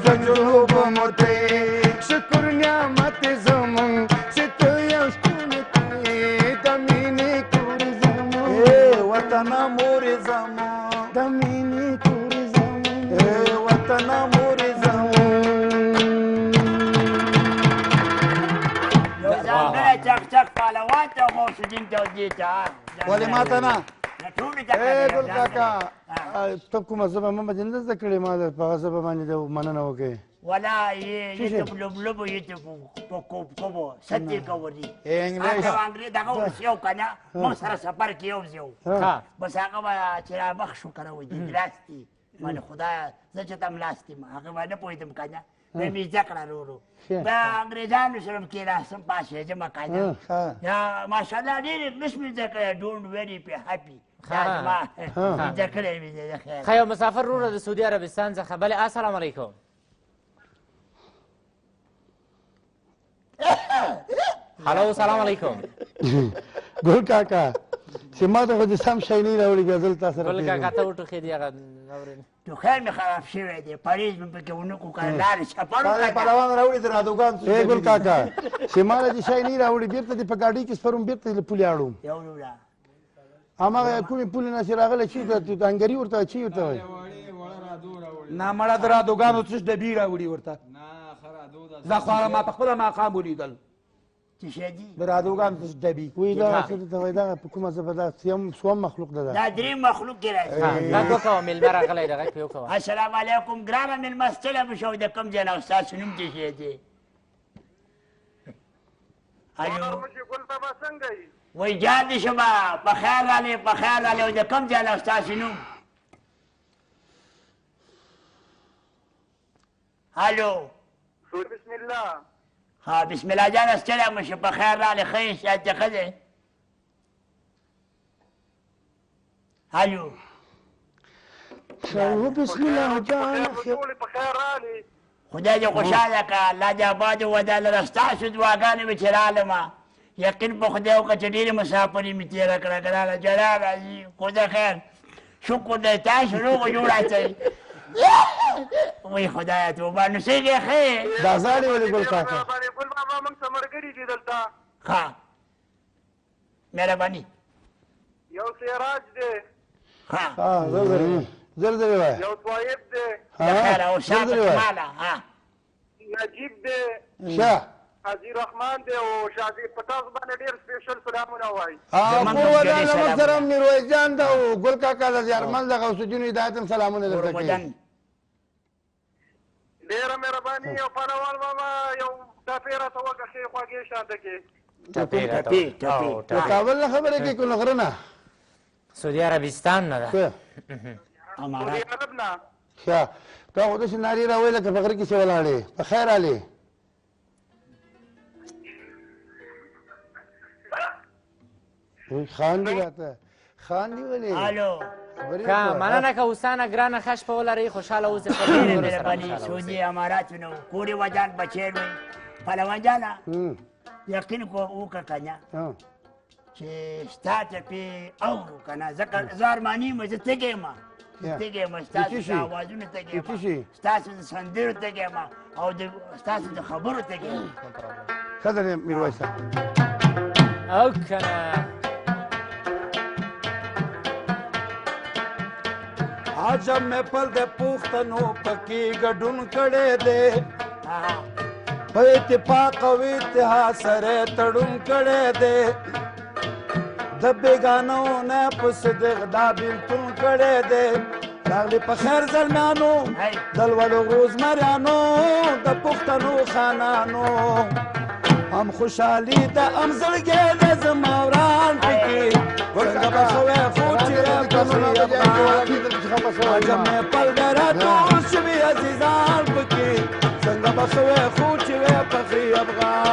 د ژوند اوبه مو ته شکر نعمت زمونږ چې ته یو شتون ته د مینې کورې زمونږ وطنه مورې زمونږ د مینې کورې زمونږ وطنه مورې یو ځانګړی چک پهلوان ته غوث الدین ته دې ته ولې ماته نه ټولو ته ګل کاکا ته کومه ژبه محمد نه زده کړې ما د په هغه ژبه باندې د مننه وکړې ولا یې ته لوبلوبو یې ته کوبو ستې کوي انګلیش انګلیش دغه وسیو کنه مو سره سفر کې یو ځو بس هغه چې را مخ شو کنه وې دراستي مله خدای زه چې تم لاستي ما هغه باندې پوهېدم کنه مې ذکر ورو دا انګریزانو سره کې راسم پاسه جمع کنه یا ماشاءالله ډېر انګلیش مې ذکر ډونټ ویری پی هپی ښه یو مسافر وروره د سعودي عربستان څخه بلې السلام علیکم هلو سلام علیکم ګل کاکا چې ما ته خو د سم شی نه راوړي بیا دلته سره ګل کاکا ته وټوخېدي هغه اورېد ټوخی مې خراب شوی دی پریز مې پکې ونه کړو کنه لارې سفر وکړه پهلوان راوړي د رادوګان ګل کاکا چې ما د شی نه راوړي بېرته دې په ګاډۍ کې سپروم بېرته د پولې اړوم یو وړه هماغه کومې پولې نه چې راغلی چې د انګري ورته چې ورته وایي نه مړه د رادوګانو څه ډبي راوړي ورته زه خو هغه ما په خپله ماښام ولیدل چې شی دي د رادوګانو څه ډبي وایي دغه څه ته وایي دغه په کومه ژبه دا سوم مخلوق ده دا درې مخلوق کې راځي غږ وکوه میلمه راغلی د غږ پې وکوه السلام علیکم ګرانه مېلمه ستړی مو شو د کوم ځای نه ستاسو نوم څه شی دی الو وایي جان دې شمه په خیر رالې په خیر رالې د کوم ځای نه ستاسو نوم الو بسم الله ها بسم الله جان ستړی مو شو په خیر رالې ښه یې صحت دې ښه دی الو بسم الله جان خدای دې خوشحاله کړه الله دې آباد وده لره ستاسو دعاګانې مې چې رالمه یقین په خدای وکړه چې ډېرې مسافري مې تېره کړه ګرانه جلا راځي خدای خیر شکر دی تاسو روغ جوړ اچئ وای خدایه توبه نو څنګه ښه دا زاړې ولې ګل کاکا ګل بابا موږ ته ملګري دي دلته ښه مهرباني یو سراج دی ها زر زر وای یو طایب دی خیر او شاته مالا ها نجیب دی شاه حاجی رحمان دی او شادي پتاس باندې ډیر سپیشل سلامونه وای خو ودانه محترم میرویس جان دا او ګل کاکا د زیارمل د غوث الدین هدایت هم سلامونه درته کوي ډیره مهرباني او پهلوان بابا یو ټپې راته وکړه ښې خواږې شاته کې د کابل نه خبرې کوي که غره نه سعودي عربستان نه ده امارات عرب نه ښه تا خو داسې نارې راویل لکه په غره کې چې ولاړې په خیر رالې خاندي راته خاندي ولې الو که مننه که اوسانه ګرانه ښه شپه ولرئ خوشحاله اوسئ په ډېرې مهرباني سعودي اماراتو نه کورې وجان بچی لوی پهلوان جانه یقین وکړه کنه چې ستا ټپې اورو کنه ځکه زه ارماني یم زه تږی یم تږی یم ستاسو د اوازونو تږی یم ستاسو د سندرو تږی یم او ستاسو د خبرو تږی یم ښه ده میرویس صاحب او کنه عجب مې پل د پښتنو پکې ګډون کړی دی په اتفاق او اتحاد سره تړون کړی دی د بېګانو نه په صدق دا بېلتون کړی دی راغلي په خیر زلمیانو د لوړو روزمریانو د پښتنو خانانو هم خوشحالي ده هم زړګی ده زما وران پکې څنګه به ښه وی خو چې عجب مې پل ډېره ټول شوي عزیزان پکې څنګه به ښه وی خو چې وی پخې افغان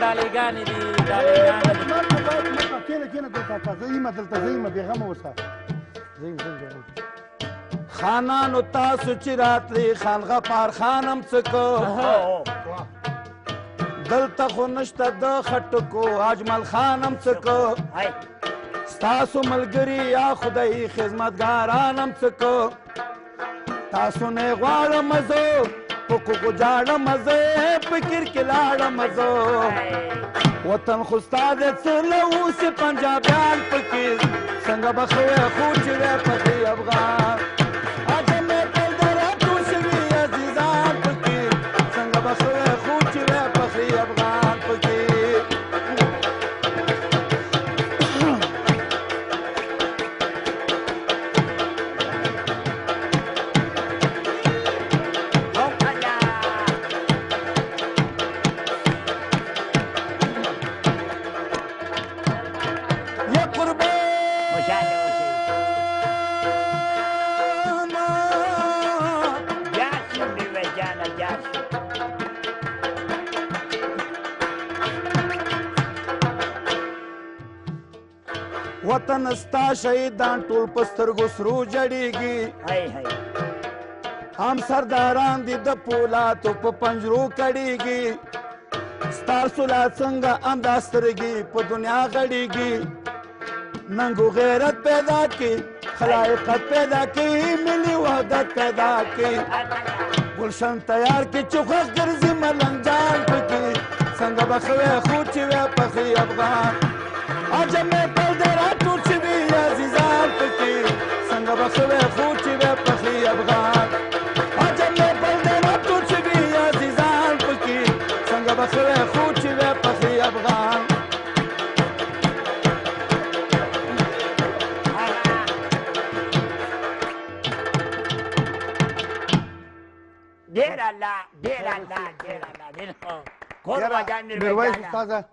ډالېګانې دي ډالېګانې دي کېنه کېنه ګل کاکا زه یمه دلته زه یمه بېغمه اوسه زه یم بېغمه خانانو تاسو چې راتلې خانغفار خان هم څه کو دلته خو نشته د خټکو اجمل خان هم څه کو ستاسو ملګري یا خدای خدمتګاران هم څه کو تاسو نه غواړم زه په کوکو جاړم زه فکر کې لاړم زه وطن خو ستا د څه له اوسې پنجابیان پکې څنګه به ښه وی خو چې وی پکې افغان اجه مې تل د راټول شوي عزیزان پکې څنګه به ښه وی خو چې وی پکې افغان پکې وطن ستا شهیدان ټول په سترګو سرو جړېږي هم سرداران دي د پولادو په پنجرو کړېږي ستاسو لا څنګه اندا سترګې په دنیا غړېږي ننګو غیرت پیدا کړي خلایقت پیدا کړي ملي وحدت پیدا کړي گلشن تیار کړي چې خوښ ګرځي ملنګ جان پکې څنګه به ښه وی خو چې وی پخې افغان اجه مې تل د راټول شوي عزیزان پکې څنګه به ښه وی خو چې وی پخې افغان اجه مې تل د راټول شوي عزیزان پکې څنګه به ښه وی خو چې وی پخې افغان ډېر الله ډېر الله ډېر الله ډېر میرویس استاده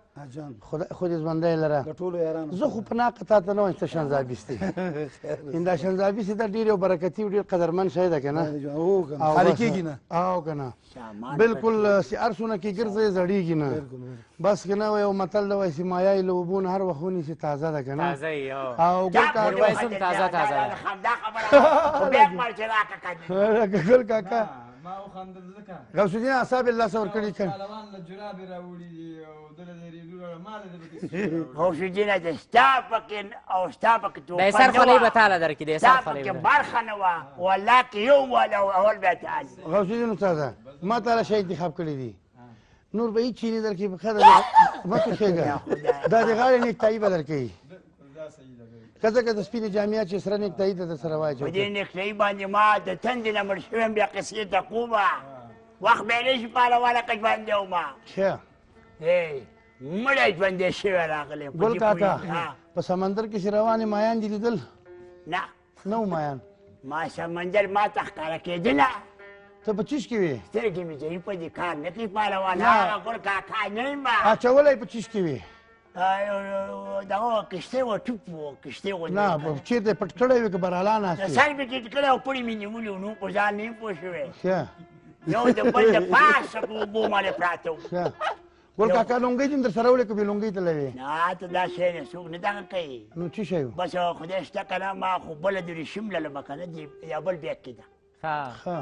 خود ژوندی لره د ټولو یارانو زه خو په ناقه تا ته نه وایم ته شنزابیس دی دا شنزابیس دا ډېر یو برکتي او ډېر قدرمن شی ده که نه خالي کېږي نه او که نه بلکل هر څونه کې ګرځئ زړېږي نه بس که نه یو متل ده وایي چې مایه له اوبو نه هر وخت ونیسي تازه ده که نه او ګل کاکا غوث الدین اعصاب الله صبر کړي کړ غوث الدین د ستا پکې او ستا پکې د ایسر خولۍ به تاله درکړي د ایسر خولۍ به برخه نه وه والله کې یو والا اول بیا تعالي غوث الدین استاده ما تعالی شی انتخاب کړی دي نور به هېڅ شي نه درکړي په ښه ده مه کښېږه دا د غاړې نیکتایي به درکوي ښځه که د سپینې جامې چې سره نیکتایي ته در سره واچوي په دې نیکتایي باندې ما د تندې نه مړ شوی یم بیا قصې ته کومه وخت بیا نه شي پالواله که ژوندی ومه ښه مړی ژوندی شوی راغلی ګل کاکا په سمندر کې چې روانې مایان دي لیدل نه نه و مایان ما سمندر ما ته ښکاره کېدله ته په چیش کې وې سترګې مې ځایي په دې کار نه کوي پالواله هغه ګل کاکا نه یم اچولی په چیش کې وې دغه کښتۍ وه ټوپ وه کښتۍ وه نه چېرته پټ کړی وې که برالا ناست وې سر مې ټیټ کړی او پړې مې نیولي وو نو په ځان نه یم پوه شوی ښه یو د بل د پاسه په اوبو باندې پراته وو ښه ګل کاکا لونګۍ دې در سره ولې که بې لونګۍ تللی وې نه ته دا شی نه څوک نه دغه کوي نو څه شی و بس خدای شته که نه ما خو بله د ریشم للمه که نه یا بل بیګ کې ده ښه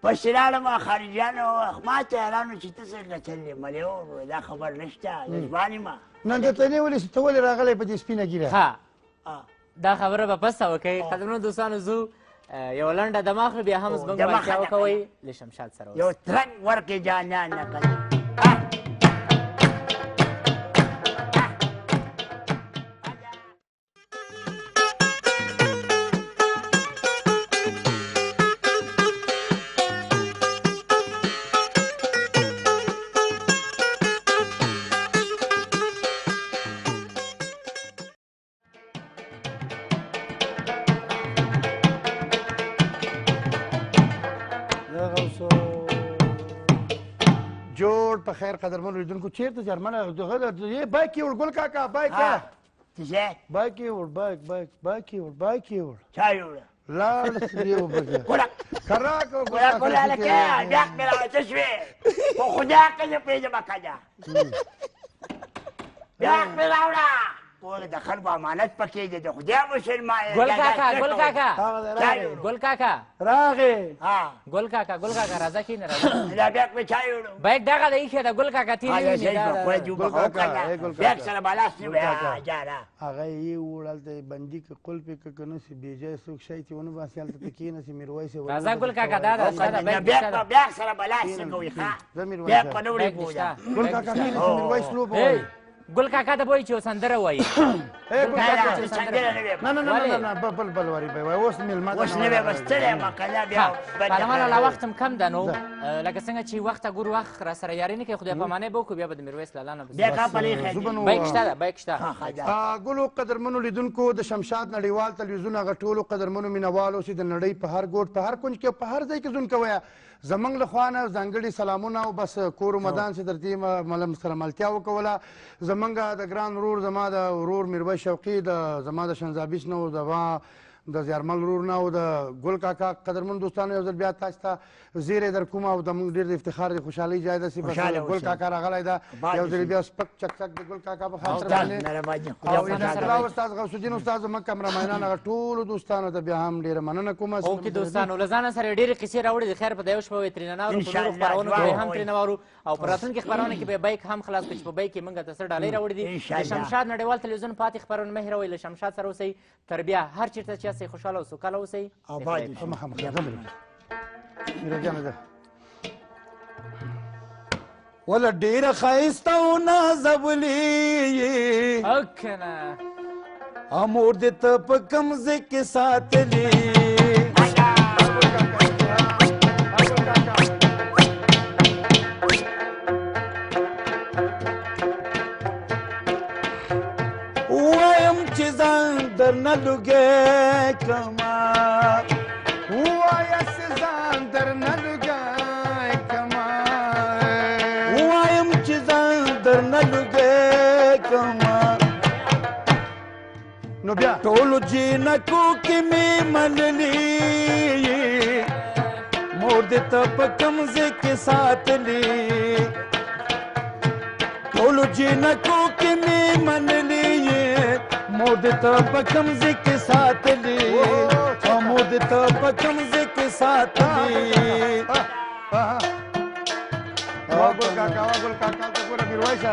پسې راړم خارجیانو ما ته حیرانو چې ته څنګه چلې ملې دا خبر نشته ځوان یم نن درته نه ولې ته ولې راغلی په دې سپینه ګیره دا خبره به پسته وکئ قدرمنو دوستانو زو یو لنډه دمه اخلو بیا هم زموږ وړتیا وکوئ له شمشاد سره یو ترنګ ورکې جانان نه کوي جوړ په خیر قدرمنو لیدونکو چېرته جرمنه بایک یې وړ ګل کاکا بایک څه شی بایک یې وړ بایک یې وړ چا یې وړه لاړ سړي وبګه کراک کوله هلکه ډاک مې راوچه شوې په خدا که زه پرېږدم که نه بیاق مې راوړه ګوره د خلکو امانت پکې دی د خدای مسلمان ګل کاکا ګل کاکا ګل کاکا راغې ګل کاکا راځه کینه راځه دا بیاق مې چا یوړو بیګ دغه د ایښې د ګل کاکا تیل بیاق سره بلاس نه ویا جاره هغه یې وړل د بندي که قلف کې که نه سي بیجای څوک شی چې ونه باسي هلته ته کېنه سي میرویس راځه ګل کاکا دا ده بیاق سره بلاس نه کوي ښه بیاق په نه وړي بوجا ګل کاکا کېنه سي میرویس لوبه وایي ګل کاکا ته وایي چې سندره وایي نه بل واري به وایي اوس میلمه اوس نه به بس ستړی یم کله بیا پالمانه لا وخت هم کم ده نو لکه څنګه چې وخت ګور وخت را سره یاري نه کوي خدای پامانه به وکړو بیا به د میرویس لالا نه بیا کا پلې خېږي بایک شته ده بایک شته ګلو قدرمنو لیدونکو د شمشاد نړیوال تلویزیون هغه ټولو قدرمنو مینوالو چې د نړۍ په هر ګوټ په هر کونج کې په هر ځای کې ژوند کوی زمونږ له خوا نه ځانګړي سلامونه او بس کور مدان چې در دې سره ملتیا وکوله زمونږ د ګران ورور زما د ورور میرویس شوقي زما د شنزابیس نه د زیارمل ورور نه او د ګل کاکا قدرمن دوستانو یو ځل بیا تاسو ته زیری در کوم او زموږ ډېر د افتخار د خوشحالۍ ځای ده چې بس ګل کاکا راغلی ده یو ځل بیا سپک چکچک د ګل کاکا په خاطر باندې او انشاءالله استاد غوث الدین استاد زموږ کمرمینان هغه ټولو دوستانو ته بیا هم ډېره مننه کوم اوکې دوستانو له ځانه سره ډېرې کیسې راوړې دي خیر په د یو شپه به یې ترېنه ناورو په نورو خپرونو کې به هم ترېنه واورو او په راتلونکي خپرونه کې به بایک هم خلاص کړو چې په بایک کې موږ ته څه ډالۍ راوړې دي د شمشاد نړیوال تلویزیون پاتې خپرونه مه هېروئ له شمشاد سره اوسئ تر بیا هر چېرته چې یاستئ خوشحاله او سوکاله اوسئ ولا ډېره ښایسته او نازولې اکنه امور دې ته په کوم ځای کې ساتلې وایم چې ځان درنه لوګی کما وایه چې ځان درنه لوګی کما وایم چې ځان درنه لوګی کما نو بیا ټولو جینکو کې مې منلي مور دې ته په کوم ځای کې ساتلې ټولو جینکو کې مې منلي مور دې ته په کوم ځای کې ساتلې مور دې ته په کوم ځای کې ساتلې ګل کاکا ته ګوره میرویس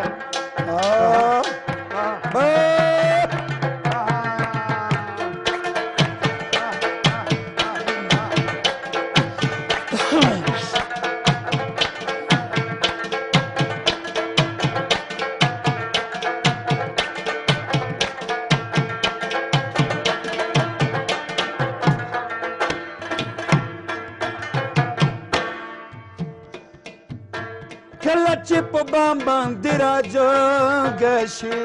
کله چې په بام باندې راجوګه شي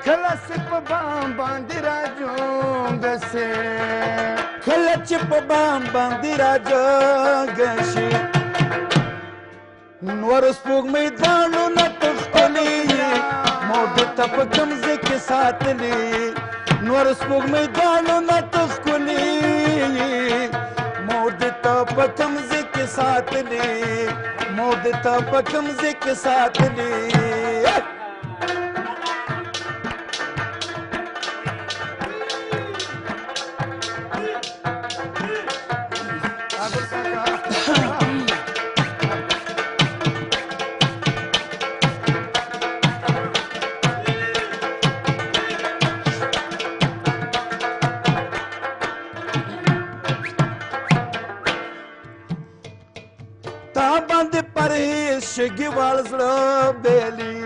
کله چې په بام باندې راجوګه شي کله چې په بام باندې راجوګه شي نور سپوږمۍ دواړو نه تښتلې مور دې ته په کوم ځای کې ساتلې نور سپوږمۍ دواړو نه تښتلې مور دې ته په کوم ځای کې ساتلې مور دې ته په کوم ځای کې ساتلې شګیوال زړه بیلی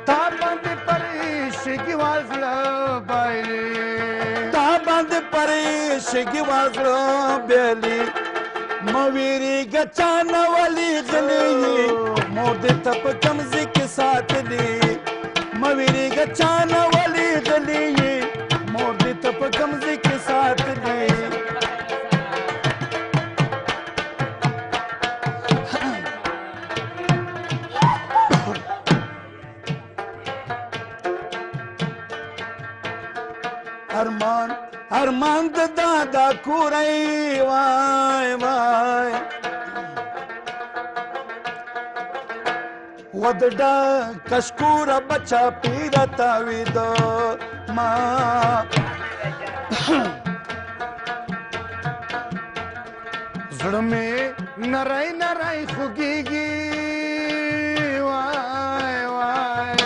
تا باندې پرې شګیوال زړه بیلی تا باندې پرې شګیوال زړه بیلی مویریږه چانه ولې غلی مور دې ته په کوم ځای کې ساتلې مویریږه چانه ولې غلی مور دې ته په کوم ځای کې ساتلې ارمان د دادا کورای وای وای ودډا کشکوره بچا پیره تاوید ما زړه مې نری نری خوږېږي وای وای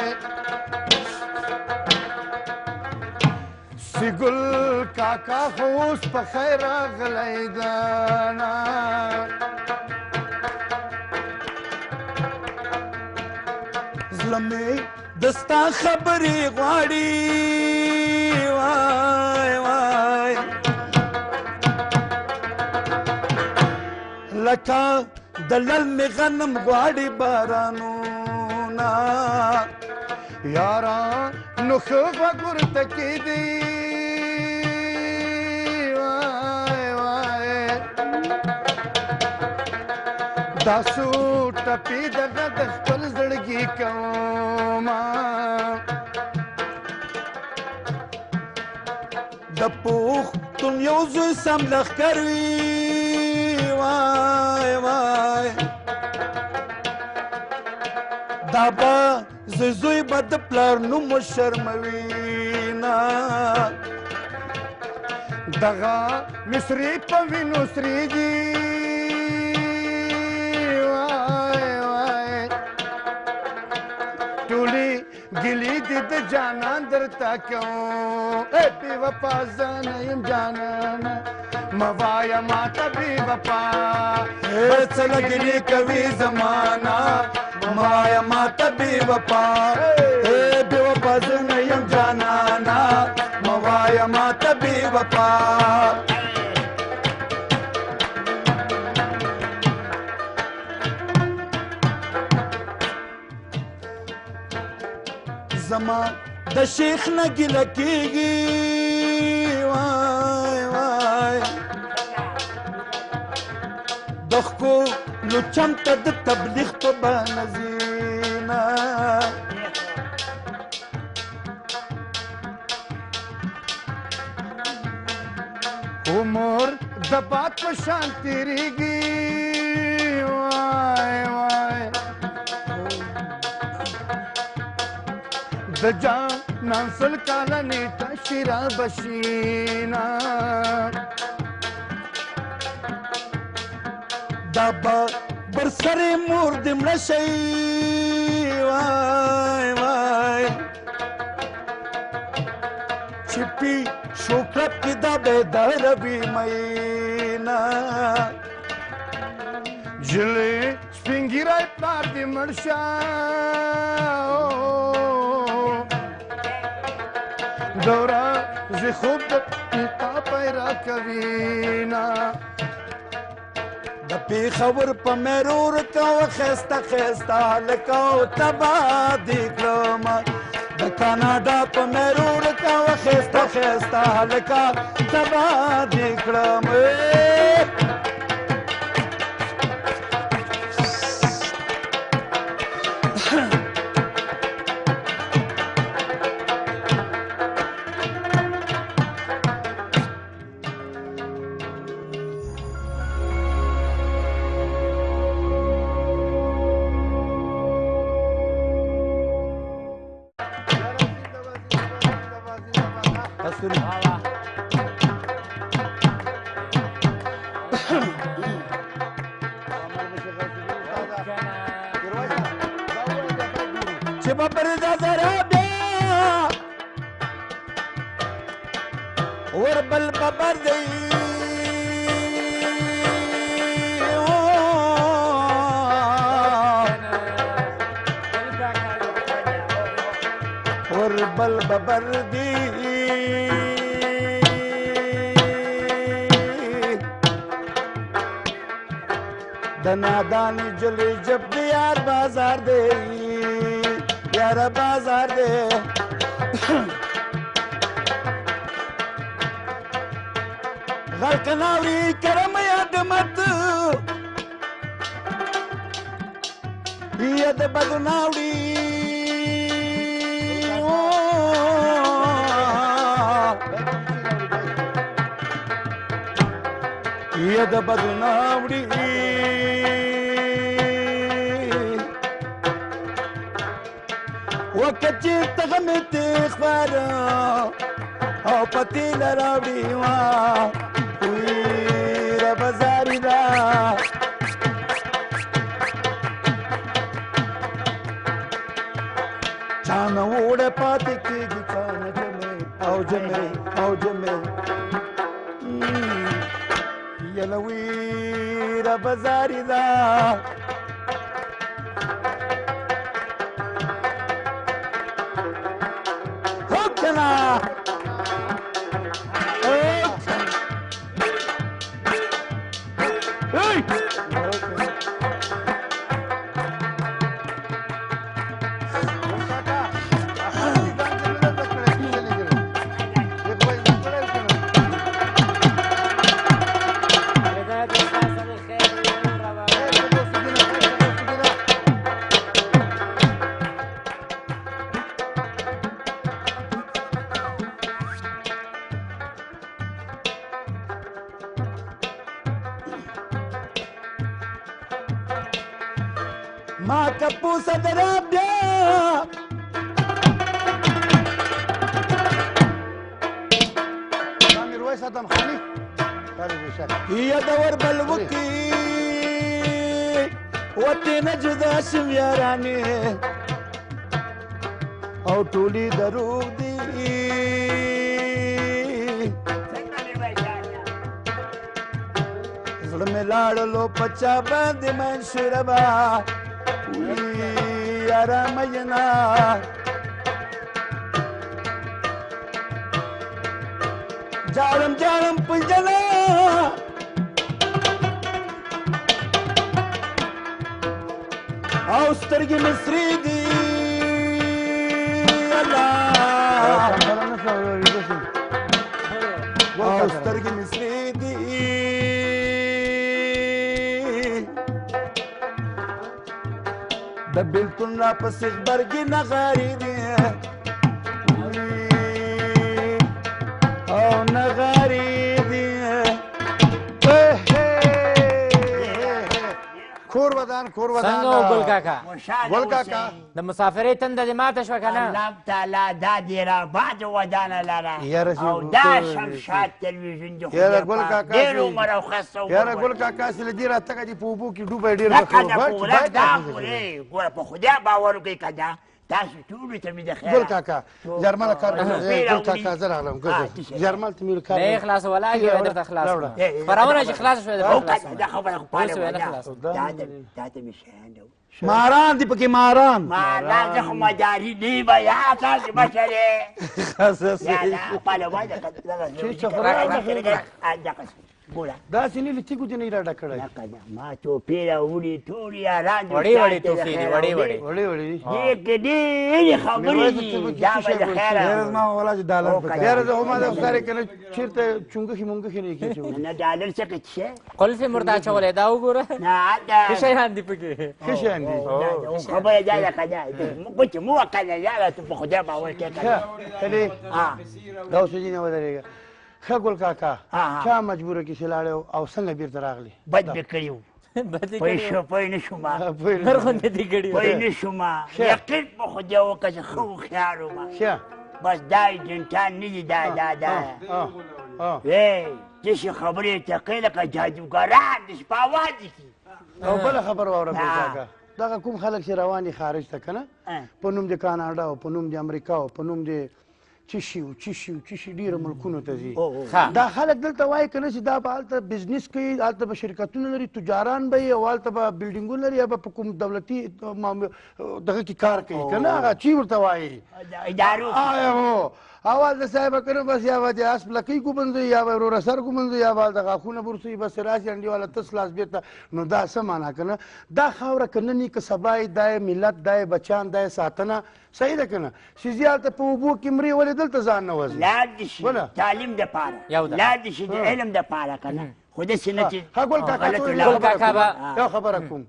سیګل کاکا خو اوس په خیر راغلی ده نه زړه مې د ستا خبرې غواړي وای وای لکه د للمې غنم غواړي بارانونه یارا نو ښه غوږ ورته کېدی وای وای دا څو ټپې دغه د خپل زړګي کومه د پوښتون یو زوی سم لښکر وي وای وای دا به زوی به د پلار نوم وشرموي نه دغه مصري په وینو سرېږي وای وای ټولې ګیلې دې د جانان درته کوم بې وفا زه نه یم جانانه مه وایه ماته بې وفا څه لګلې کوي زمانه مه وایه ماته بې وفا بې وفا زه نه یم جانانه مه وایه ماته بې وفا زما د شیخ نه ګیله کېږي وای وای د ښکلو چم ته د تبلیغ په بنزینه عمر د باد په شان تېرېږي وای وای د جانان سل کاله نیټه شي را بشینا دا به بر سرې مور دې مړه شي وای وای چې پي شو کلب کې دا بېداره وي مینا جلې سپین ږیری پلار دې مړ شه دورا زه خوب د تا پیرا کوینا د پېښور په مرور کوه ښایسته ښایسته هلکه او تبا دې کړم د کاناډا په مرور کوه ښایسته ښایسته هلکه تبا دې کړم چې به پر دا ذره بیا وربل ببر دی وربل ببر دی د نادانی جلی جب دی یار بازار دی یار بازار دی غلق ناوری کرم یادمت ید بدو ناوری ید بدو ناوری وکچې تغه مې تخبار او پتی لراوړي وا ویره بازاري دا چانه وړه پاتې کېږي چانه جمې او جمې یله ویره بازاري دا هوکنا ما کپوسه دراب بیا میرویس ادم خانی یا دور بلوکی وتی نه جدا شم یارانې او ټولې دروغ دي زړه مې لاړلو په چا باندې منشوره به یاره مینه جاړم جاړم په جلا او سترګې مې سرې دي الله او سترګې مې سرې دي د بېلتون راپسې غبرګې نغارې دي او نغارې دي کور ودان څنګه و ګل کاکا ګل کاکا د مسافرۍ تنده دې ماته شوه که نه الله تعالی دا دې راباد ودانه لره او دا شمشاد تلویزیون دې یاره ګل کاکا ډېر عمر او ښه یاره ګل کاکا چې له دې راتګه دې په اوبو کې ډوبی ډېر لکه د پوره دا خورې ګوره په خدای باور وکړئ که دا تاسو ټولو ته مې د خیره ګل کاکا جرمل کار ګل کاکا زه راغلم جرمل ته مې کار نه خلاص ولا کې درته خلاص خبرونه چې خلاص شوه درته خلاص دا خبره خو پاله دا ته مې شیان ماران دي پکې ماران ماران زه خو مداري نه به یا تاسې مشرې یا دا پاله وایه ګوره داسې نه لچې ګوتې نه راډه کړی ما توپیره وړي ټول یاران وړې وړې توپې دي وړې وړې وړې وړې دې کې ډېرې خبرې دي دا به د خیره زما والا چې ډالر پکې یاره زه هم دا ښکارې که نه چېرته چونګښې مونګښې نه یې کېچوي نه ډالر څه کې څه قلف یې مرته اچولی دا وګوره نه دا ښه شیان دي پکې ښه شیان دي خبره دا ده که دا ګوتې مو وکړه یاره ته په خدای باور کې که کلې دا اوس ځینې ودرېږه ښه ګل کاکا چا مجبوره کې چې لاړی او څنګه بیرته راغلی بد مې کړي وو پوه نه شوم هر غوندې دې کړي پوه نه شوم یقین په خدای وکړه چې ښه هوښیار وم بس دا جنټان نه دي دا داسې خبرې ته کوي لکه جادوګران د شپه اواز دي او بله خبر واوره ګل کاکا دغه کوم خلک چې روان دي خارج ته که نه په نوم د کاناډا او په نوم د امریکا او په نوم د چشي ډیرو ملکونو ته ځي دا خلک دلته وایي که نه چې دا به هلته بزنس کوي هلته به شرکتونه لري تجاران به وي او هلته به بلډینګونه لري یا به په کوم دولتي دغه کې کار کوي که نه هغه چی ورته وایي هو اول د صاحب کنه بس یا به د اسب لکۍ ګومنځوي یا به وروره سر ګومنځوي یا به د غاښونه برسوي بس راسي انډیواله تس لاس بېرته نو دا څه معنا که نه دا خاوره که نه نی که سبا یې دا یې ملت دا یې بچیان دا یې ساتنه صحیح ده که نه چې زی هلته په اوبو کې مرې ولې دلته ځان نه وځي لار دې شي تعلیم دپاره لار دې شي د علم دپاره که نه خو داسې نه چې ګل کاکا یو خبره کوم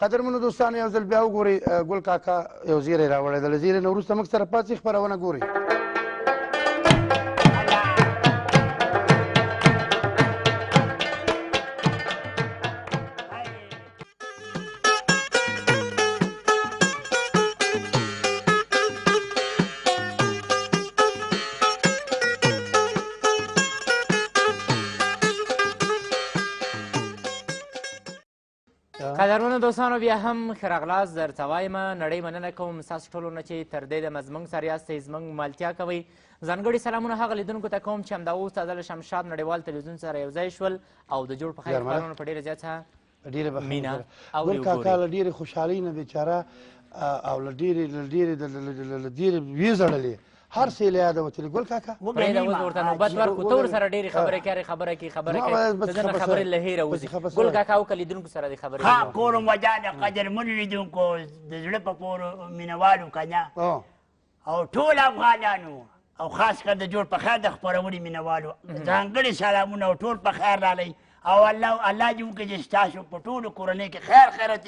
قدرمنو دوستانو یو ځل بیا وګورئ ګل کاکا یو زیری راوړی دی له زیرې نه وروسته موږ سره پاتې خپرونه ګورئ قدرمنو دوستانو بیا هم ښه راغلاست درته وایم نړۍ مننه کوم ستاسو ټولو نه چې تر دې دمه زموږ سره یاستئ زموږ ملتیا کوئ ځانګړي سلامونه هغه لیدونکو ته کوم چې همدا اوس تازه له شمشاد نړیوال تلویزیون سره یو ځای شول او د جوړ په خیر خپرونو په ډېره زیاته مینه او ګل کاکا له ډېرې خوشحالۍ نه بېچاره او له ډېرې ویې ژړلې هر څه یې له یاده وتلې ګل کاکا پرېږده اوس ورته نوبت ورکړو ته ورسره ډېرې خبرې کوې خبره کوې خبره کوې د ده نه خبرې له هېره وځي ګل کاکا وکړه لیدونکو سره دې خبرې ها کور مجا د قدرمنو لیدونکو د زړه په پورو مینهوالو که نه او ټول افغانانو او خاص کر د جوړ په خیر د خپرونې مینهوالو ځانګړي سلامونه او ټول په خیر رالی او الله دې وکړي چې ستاسو په ټولو کورنۍ کې خیر خیرت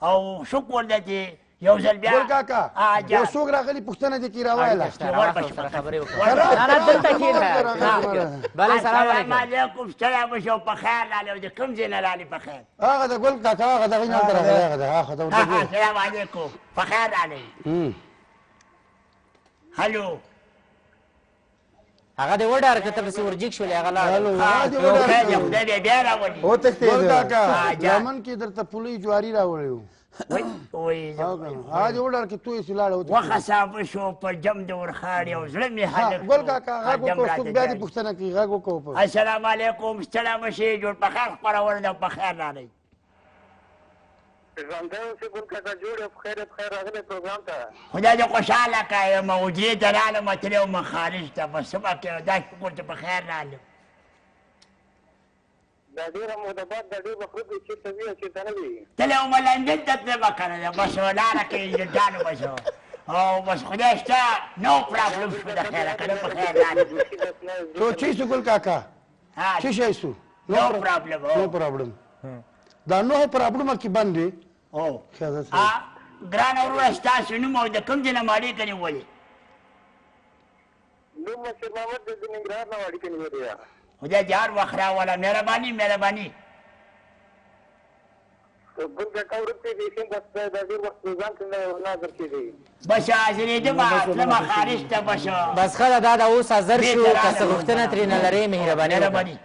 او شکر دی چې یو ځل بیا ګل کاکا یو څوک راغلي پوښتنه دې کړې راوایله سره خبرې وکړه نه دلته کښېنه بله سلام علیکم ستړی مه شو په خیر رالی او د کوم ځای نه رالی په خیر هغه د ګل کاکا هغه دغې نه ته راغلی هغه سلام علیکم په خیر رالی هلو هغه دې وډار که ته پسې ورجګ شولې هغه خدای بیا بیا راولي ګل کاکا لمن کې درته پولۍ جواري راوړی وو هغه دې وډار کې توی سې لاړه وخه صافه شو په جم د ورخاړې او زړه مې هلک ګل کاکا غږ وکړو څوک بیا دې پوښتنه کوي غږ وکړو السلام علیکم ستړی مه شئ جوړ په خیر خپرونه ده په خیر رالی خدای دې خوشحاله کړه یم حجرې ته رالم اتلې وم خارج ته په څه به کوې دا شکر چې په خیر رالم تللی وم لندن ته تلمه که نه بس لاره کې ایجنټانو بس او بس خدای شته نو پرابلم شو د خیره که نه په خیر رالم تو چی سو ګل کاکا چی شی سو نو پرابلم دا نو پرابلم کې باندې او ګران وروره ستاسو نوم او د کوم ځای نه مو اړیکه نیولې نوم نصیر محمد د ننګرهار نه اړیکه نیولې خدای دې هر وخت راوله مهرباني ګل کاکا ورته دې چې بس دا ډېر وخت ځان ته نه درکېږي بس حاضرېدم تلمه خارج ته بس ښه ده دا د اوس حاضر شو که څه غوښتنه ترېنه لرې مهرباني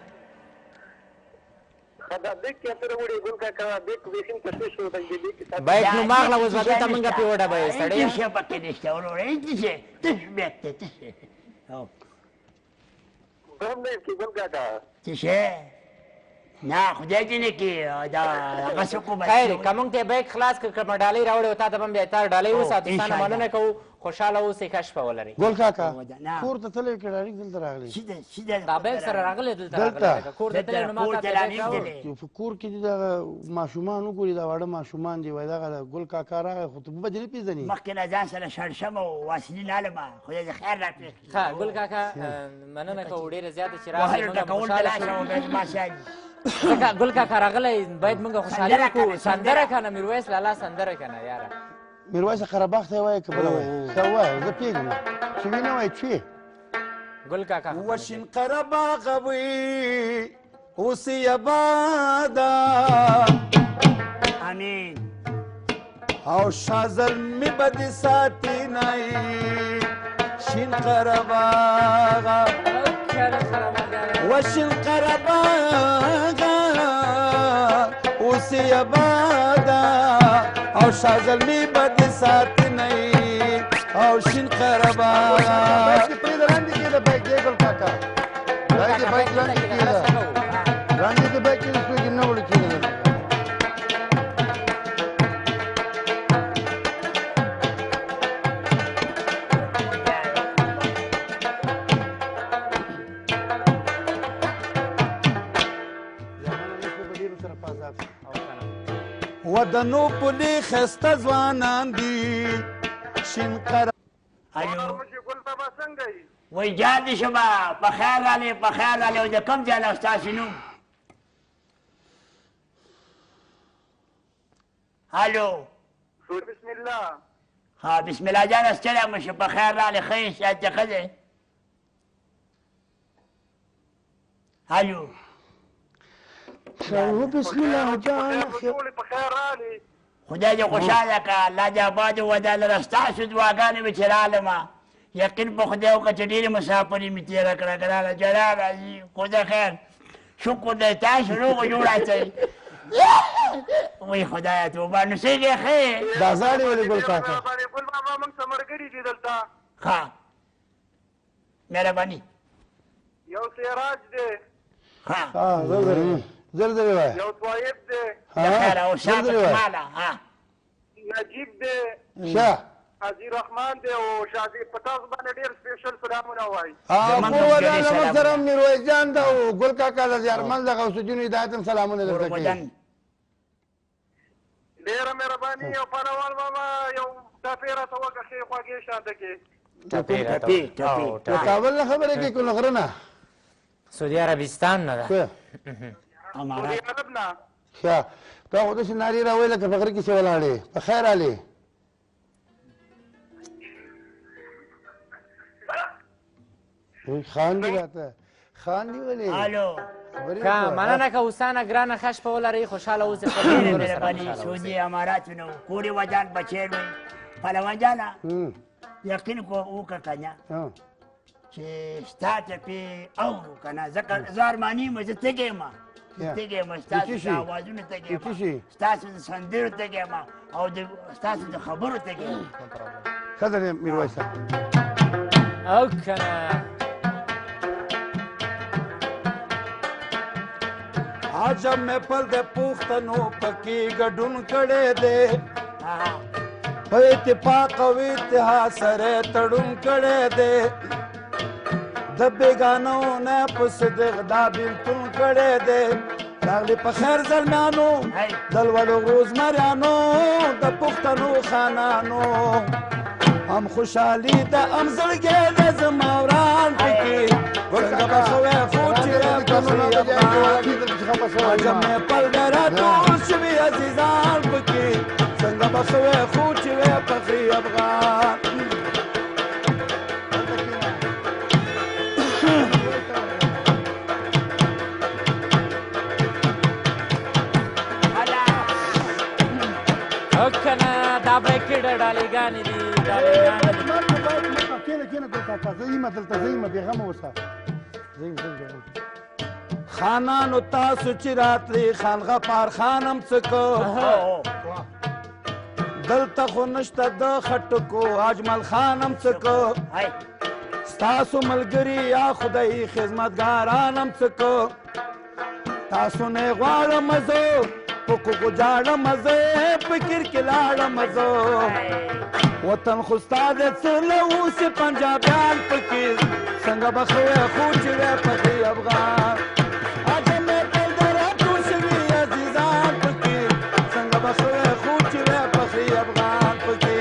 باید نو ماغله اوس به دلته مونږ پې وډبوې سړی څه پکې نشته وروره هېڅ څه تش بیک دی تش څه شی نه خدای دې نه کړي دا هغه څه کوم خیر که مونږ ته بیک خلاص کړ کومه ډالۍ راوړې و تا ته به هم بیا تا ډالۍ وساتو ستا نه مننه کوو خوشحاله اوسئ ښه شپه ولرئ ګل کاکا کور ته تللی که ډایرکټ دلته راغلی دا بیک سره راغلی دلته کور ته تللی نو ما تا ته بیک راوړ په کور کې دي دغه ماشومان وګوري دا واړه ماشومان دي وایي دغه ګل کاکا راغی خو ته به دې نه پېژنې مخکې نه ځان سره شړ شم او واسلین علمه خدای دې خیر راکړي ښه ګل کاکا مننه کوو ډېره زیاته چې راغلی مونږ خوشحاله شو ګل کاکا راغلی باید مونږ خوشحالي وکړو سندره که نه میرویس لالا سندره که نه یاره میرویس قرهباغ ته یې وایه که بله وایه ته ووایه زه پوهېږم چې وي نه وایي چوې ګل کاکا وشین قرهباغ وی اوس یې آباده امین او شاه زلمي به دې ساتي نی شین قرهباغه وشین قرهباغ اوس یې آباده او شاه زلمي به دې ساتي نی او شین قرهباغ بایک دې پرېږده لاندې کېږده بایک دی ګل کاکا بایک دې بایک لاندې کېږده لاندې دې بایک کېږده څوک یې نه وړي کېږده ودنو پلي ښایسته ځوانان دي شین قره وایي جان دې شمه په خیر رالی او د کوم ځای نه ستاسو نوم هلو بسم الله ها بسم الله جانه ستړی مه شو په خیر رالی ښه یې صحت دې ښه دی هلو بسم الله جان خدای دې خوشحاله کړه الله دې آباد ودا لره ستاسو دعاګانې مې چې رالمه یقین په خدای وکړه چې ډېرې مسافري مې تېره کړه ګرانه جړا راځي خدای خیر شکر دی تاسو روغ جوړ اچئ وای خدایه توبه نو څنګه ښه دا زاړې ولې ګل کاکا ګل بابا موږ ته ملګري دي دلته ښه مهرباني یو سراج دی زر زر وایه یو طایب دی د خیر او شاته ماله نجیب دی شه حاجي رحمان دی او شاذي په تاسو باندې ډېر سپیشل سلامونه وایي کور ودان زموږ سره میرویس جان ده او ګل کاکا د زیارمل د غوث الدین هدایت هم سلامونه درته کوي ډېره مهرباني او پانوال بابا یو ټپې راته وکړه ښې خوږې شانته کې د کابل نه خبرې کوي که له غره نه سعودي عربستان نه ده سعودي عرب نه ښه تا خو داسې نارې راوایي لکه په غره کښې ولاړې په خیر علي خاندي راته خاندي ولې الو که مننه که اوسانه ګرانه ښه شپه ولرئ خوشحاله اوسئ ډېرې مهرباني سعودي اماراتو نه کورې وجان بچی وي پهلوان جانه یقین وکړه که نه چې ستا ټپې اورو که نه ځکه زه ارماني یم زه تږی یم تږی یم ستاسو د اوازونو تږی یم ستاسو د سندرو تږی یم او ستاسو د خبرو تږی یم ښه ده میرویس صاحب او که نه عجب مې پل د پښتنو پکې ګډون کړی دی په اتفاق او اتحاد سره تړون کړی دی د بېګانو نه په صدق دا بېلتون کړی دی راغلي په خیر زلمیانو د لوړو روزمریانو د پښتنو خانانو هم خوشحالي ده هم زړګی ده زما وران پکې څنګه به ښه وی خو چې پخې افغان عجب مې پل دی راټول شوي عزیزان پکې څنګه به ښه وی خو چې وی پخې افغان او که نه دا برکې ډالېګانې دي ډالېګانې دي کېنه ګل کاکا زه یم دلته زه یم بېغمه اوسه خانانو تاسو چې راتلې خان غفار خان هم څه کو دلته خو نشته د خټکو اجمل خان هم څه کو ستاسو ملګري یا خدای خدمتګاران هم څه کو تاسو نه غواړم زه په کوکو جاړم زه فکر کې لاړم زه وطن خو ستا د څه له اوسې پنجابیان پکې څنګه به ښه وی خو چې وی پخې افغان عجب مې پل دی راټول شوي عزیزان پکې څنګه به ښه وی خو چې وی پخې افغان پکې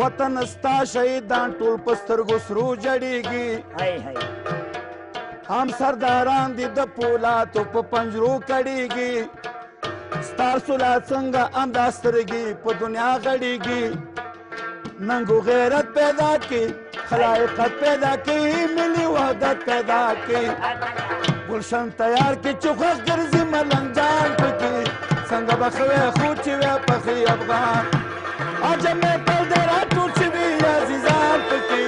وطن ستا شهیدان ټول په سترګو سرو جړېږي هم سرداران دي د پولادو په پنجرو کړېږي ستاسو لا څنګه اندا سترګې په دنیا غړېږي ننګو غیرت پیدا کړي خلایقت پیدا کړي ملي وحدت پیدا کړي گلشن تیار کړي چې خوښ ګرځي ملنګ جان پکې څنګه به ښه وی خو چې وی پخې افغان عجب مې پل دی راټول شوي عزیزان پکې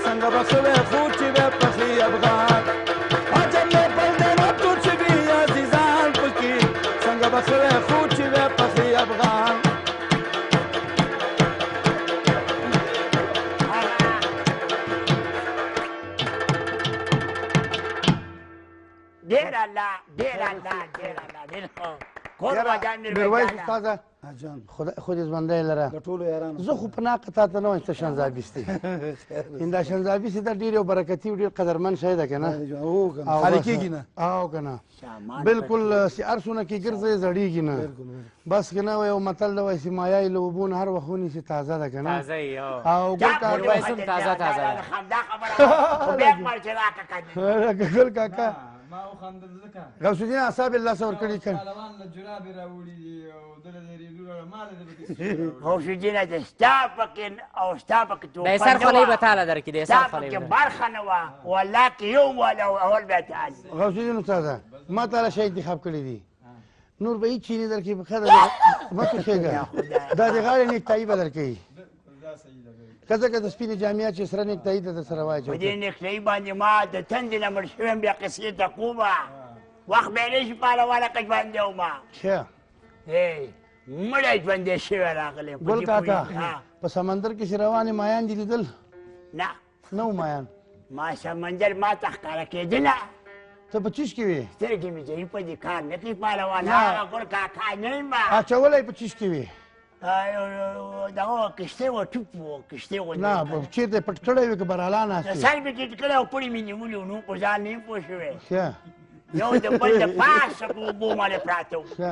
څنګه به ښه وی خو چې وی پخې افغان عجب مې پل دی راټول شوي عزیزان پکې څنګه به ښه وی خو چې وی پخې افغان ډېر الله ډېر الله ډېر الله ډېر کور وجان میرویس استاده خود ژوندی لره د ټولو یارانو زه خو په ناقه تا ته نه وایم ته شنزابیست دی دا شنزابیست دا ډېر یو برکتي او ډېر قدرمن شی ده که نه خالي کېږي نه او که نه بلکل هر څونه کې ګرځې زړېږي نه بس که نه یو متل ده وایي چې مایه له اوبو نه هر وخت ونیسي تازه ده که نه تازه یې او میرویس هم تازه تازه ده ګل کاکا ما وخندل ځکه غوث الدین اعصاب الله څه ورکړي کړ پهلوان له جرابې راوړي دي او دله د ریګونو مال د پکې غوث الدین د ستا پکې او ستا پکې تو د سر خولۍ به تعالی درکې د سر خولۍ پکې برخه نه وه والله کې یو والا اول بیا تعالی غوث الدین استاده ما تعالی شی انتخاب کړی دي نور به هیڅ چینی درکې په خیر مه کښېږه دا د غاړې نیکتایي به درکوي که ځکه د سپینې جامې چې سره نیکتایي ته درسره په دې واچوي نیکټایي باندې ما د تندې نه مړ شوی یم بیا قصې ته کومه وخت بیا نه شي پهلوانه که ژوندی ومه ښه مړی ژوندی شوی راغلی ګل کاکا په سمندر کې چې روانې مایان دي لیدل نه نه و مایان ما سمندر ما ته ښکاره کېدله ته په چیش کې وې سترګې مې ځایي په دې کار نه کوي پهلوان هغه ګل کاکا نه یم اچولی په چیش کې وې دغه کښتۍ وه ټوپ وه کښتۍ غوندې نه چېرته پټ کړی وې که برالا د ناست سر مې ټیټ کړی او پړې مې نیولي وو نو په ځان نه یم پوه شوی ښه یو د بل د پاسه په اوبو باندې پراته وو ښه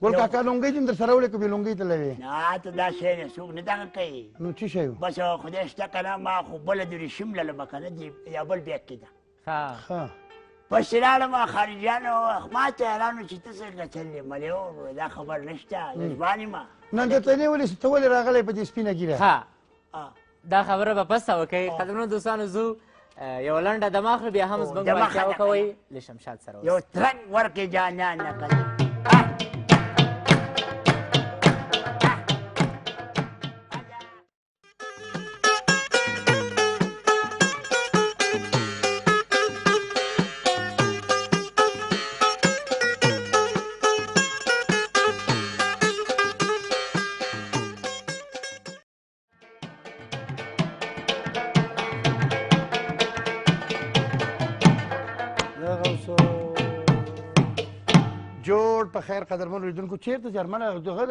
ګل کاکا لونګۍ دې هم در سره وړې که بې لونګۍ تللی وې نه ته دا شی نه څوک نه دغه کوي نو څه شی و بس خدای شته که نه ما خو بله د ریشم للمه که نه دي یا بل بیګ کې ده ښه پسې راړم خارجیانو ما ته حیران وو چې ته څنګه چلې ملې و دا خبر نشته زه ځوان یم نن درته نه ولې ته ولې راغلی په دې سپینه ګیره دا خبره به پسته وکړئ قدرمنو دوستانو زو یو لنډه دمه اخلو بیا هم زموږ وړتیا وکوئ له شمشاد سره یو ترنګ ورکې جانان نه کوي جوړ په خیر قدرمنو لیدونکو چېرته جرمنه دغه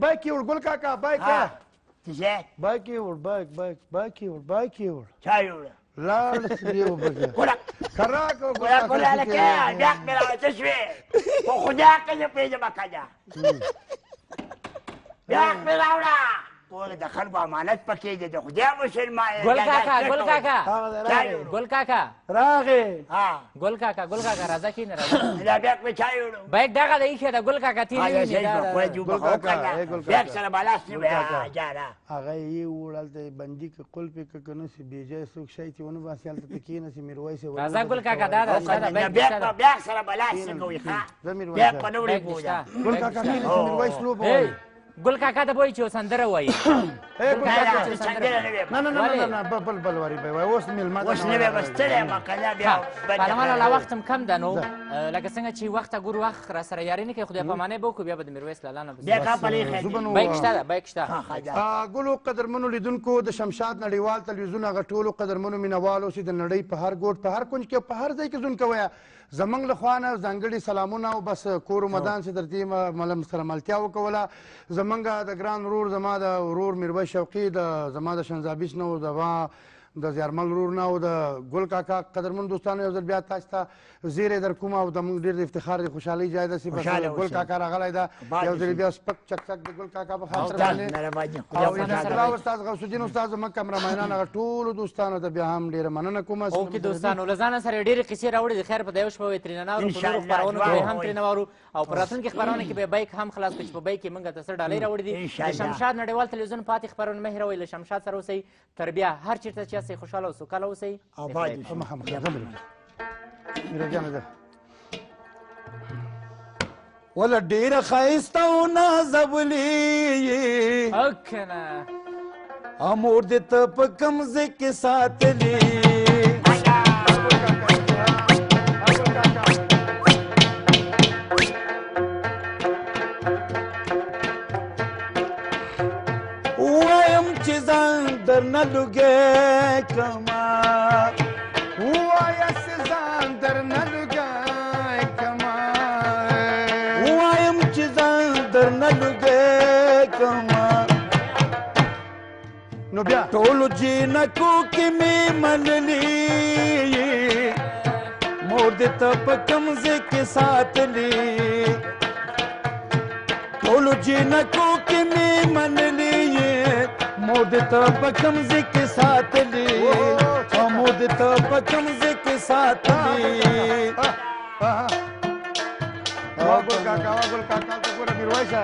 بایک یې وړ ګل کاکا بایک څه بایک یې وړ بایک یې وړ بایک یې وړ چا یې وړه لاړ سړي وبګه کراک او ګوره ګوره هلکه ډاک مې راوړه شوې په خدا که زه پوهېږم که نه ډاک مې راوړه ټول د خلکو امانت پکې دی د خدای مسلمان ګل کاکا ګل کاکا ګل کاکا راغې ګل کاکا راځه کښېنه راځه دا بیګ مې چا یې وړو بیګ دغه د ایښې ده ګل کاکا تېر بیګ سره بلاس نه وی جاره هغه یې وړ هلته بندي که قلف یې که که نه سي بېجایه څوک شی چې ونه باسي هلته ته کښېنسي میرویس یې راځه ګل کاکا دا ده بیګ سره بلاس نه کوي ښه بیګ په نه وړې بوده ګل کاکا کښېنسي میرویس لوبه وایي ګل کاکا ته به وایي چې یو سندره وایي نه نه نه نه بل واري به وایي اوس مېلمه اوس نه به به ستړی یم که نه بیا پهلوانه لا وخت هم کم ده نو لکه څنګه چې وخت ګور وخت را سره یاري نه کوي خدای پامانۍ به وکړو بیا به د میرویس لالا نه بیا کا پرې بیک شته ده بیک شته ګلو قدرمنو لیدونکو د شمشاد نړیوال تلویزیون هغه ټولو قدرمنو مینوالو چې د نړۍ په هر ګوټ په هر کونج کې په هر ځای کې ژوند کوی زمونږ له خوا نه ځانګړي سلامونه او بس کور مدان چې در دې سره ملتیا وکوله زمونږ د ګران ورور زما د ورور میرویس شوقي زما د شنزابیس نه زما د زیارمل ورور نه او د ګل کاکا قدرمن دوستانو یو ځل بیا تاسو ته زیری در کوم او د موږ ډېر د افتخار د خوشحالۍ ځای ده چې بس ګل کاکا راغلی ده یو ځل بیا سپک چک چک د ګل کاکا په خاطر باندې او انشاءالله استاد غوث الدین استاد زموږ کمرمینان هغه ټولو دوستانو ته بیا هم ډېره مننه کوم اوکې دوستانو له ځانه سره ډېرې قصې راوړې دي خیر په د یو شپه به ترېنه ناورو په نورو خپرونو کې هم ترېنه واورو او په راتلونکي خپرونه کې به بایک هم خلاص کړو چې په بایک کې موږ ته څه ډالۍ راوړي دي د شمشاد نړیوال تلویزیون پاتې خپرونه مه هېروئ له شمشاد سره اوسئ تر بیا هر چېرته چې یاستئ خوشحاله او سوکاله اوسئ ولا ډېره ښایسته او نازولې کنه امور دې ته په کوم ځای کې ساتلې وایم چې ځان درنه لوګی کما وایه چې ځان درنه لوګی کما وایم چې ځان درنه لوګی کما نو بیا ټولو جینکو کې مې منلي مور دې ته په کوم ځای کې ساتلې ټولو جینکو کې مې منلي مور دې ته په کوم ځای کې ساتلې مور دې ته په کوم ځای کې ساتلې ګل کاکا ګل کاکا ته ګوره میرویسه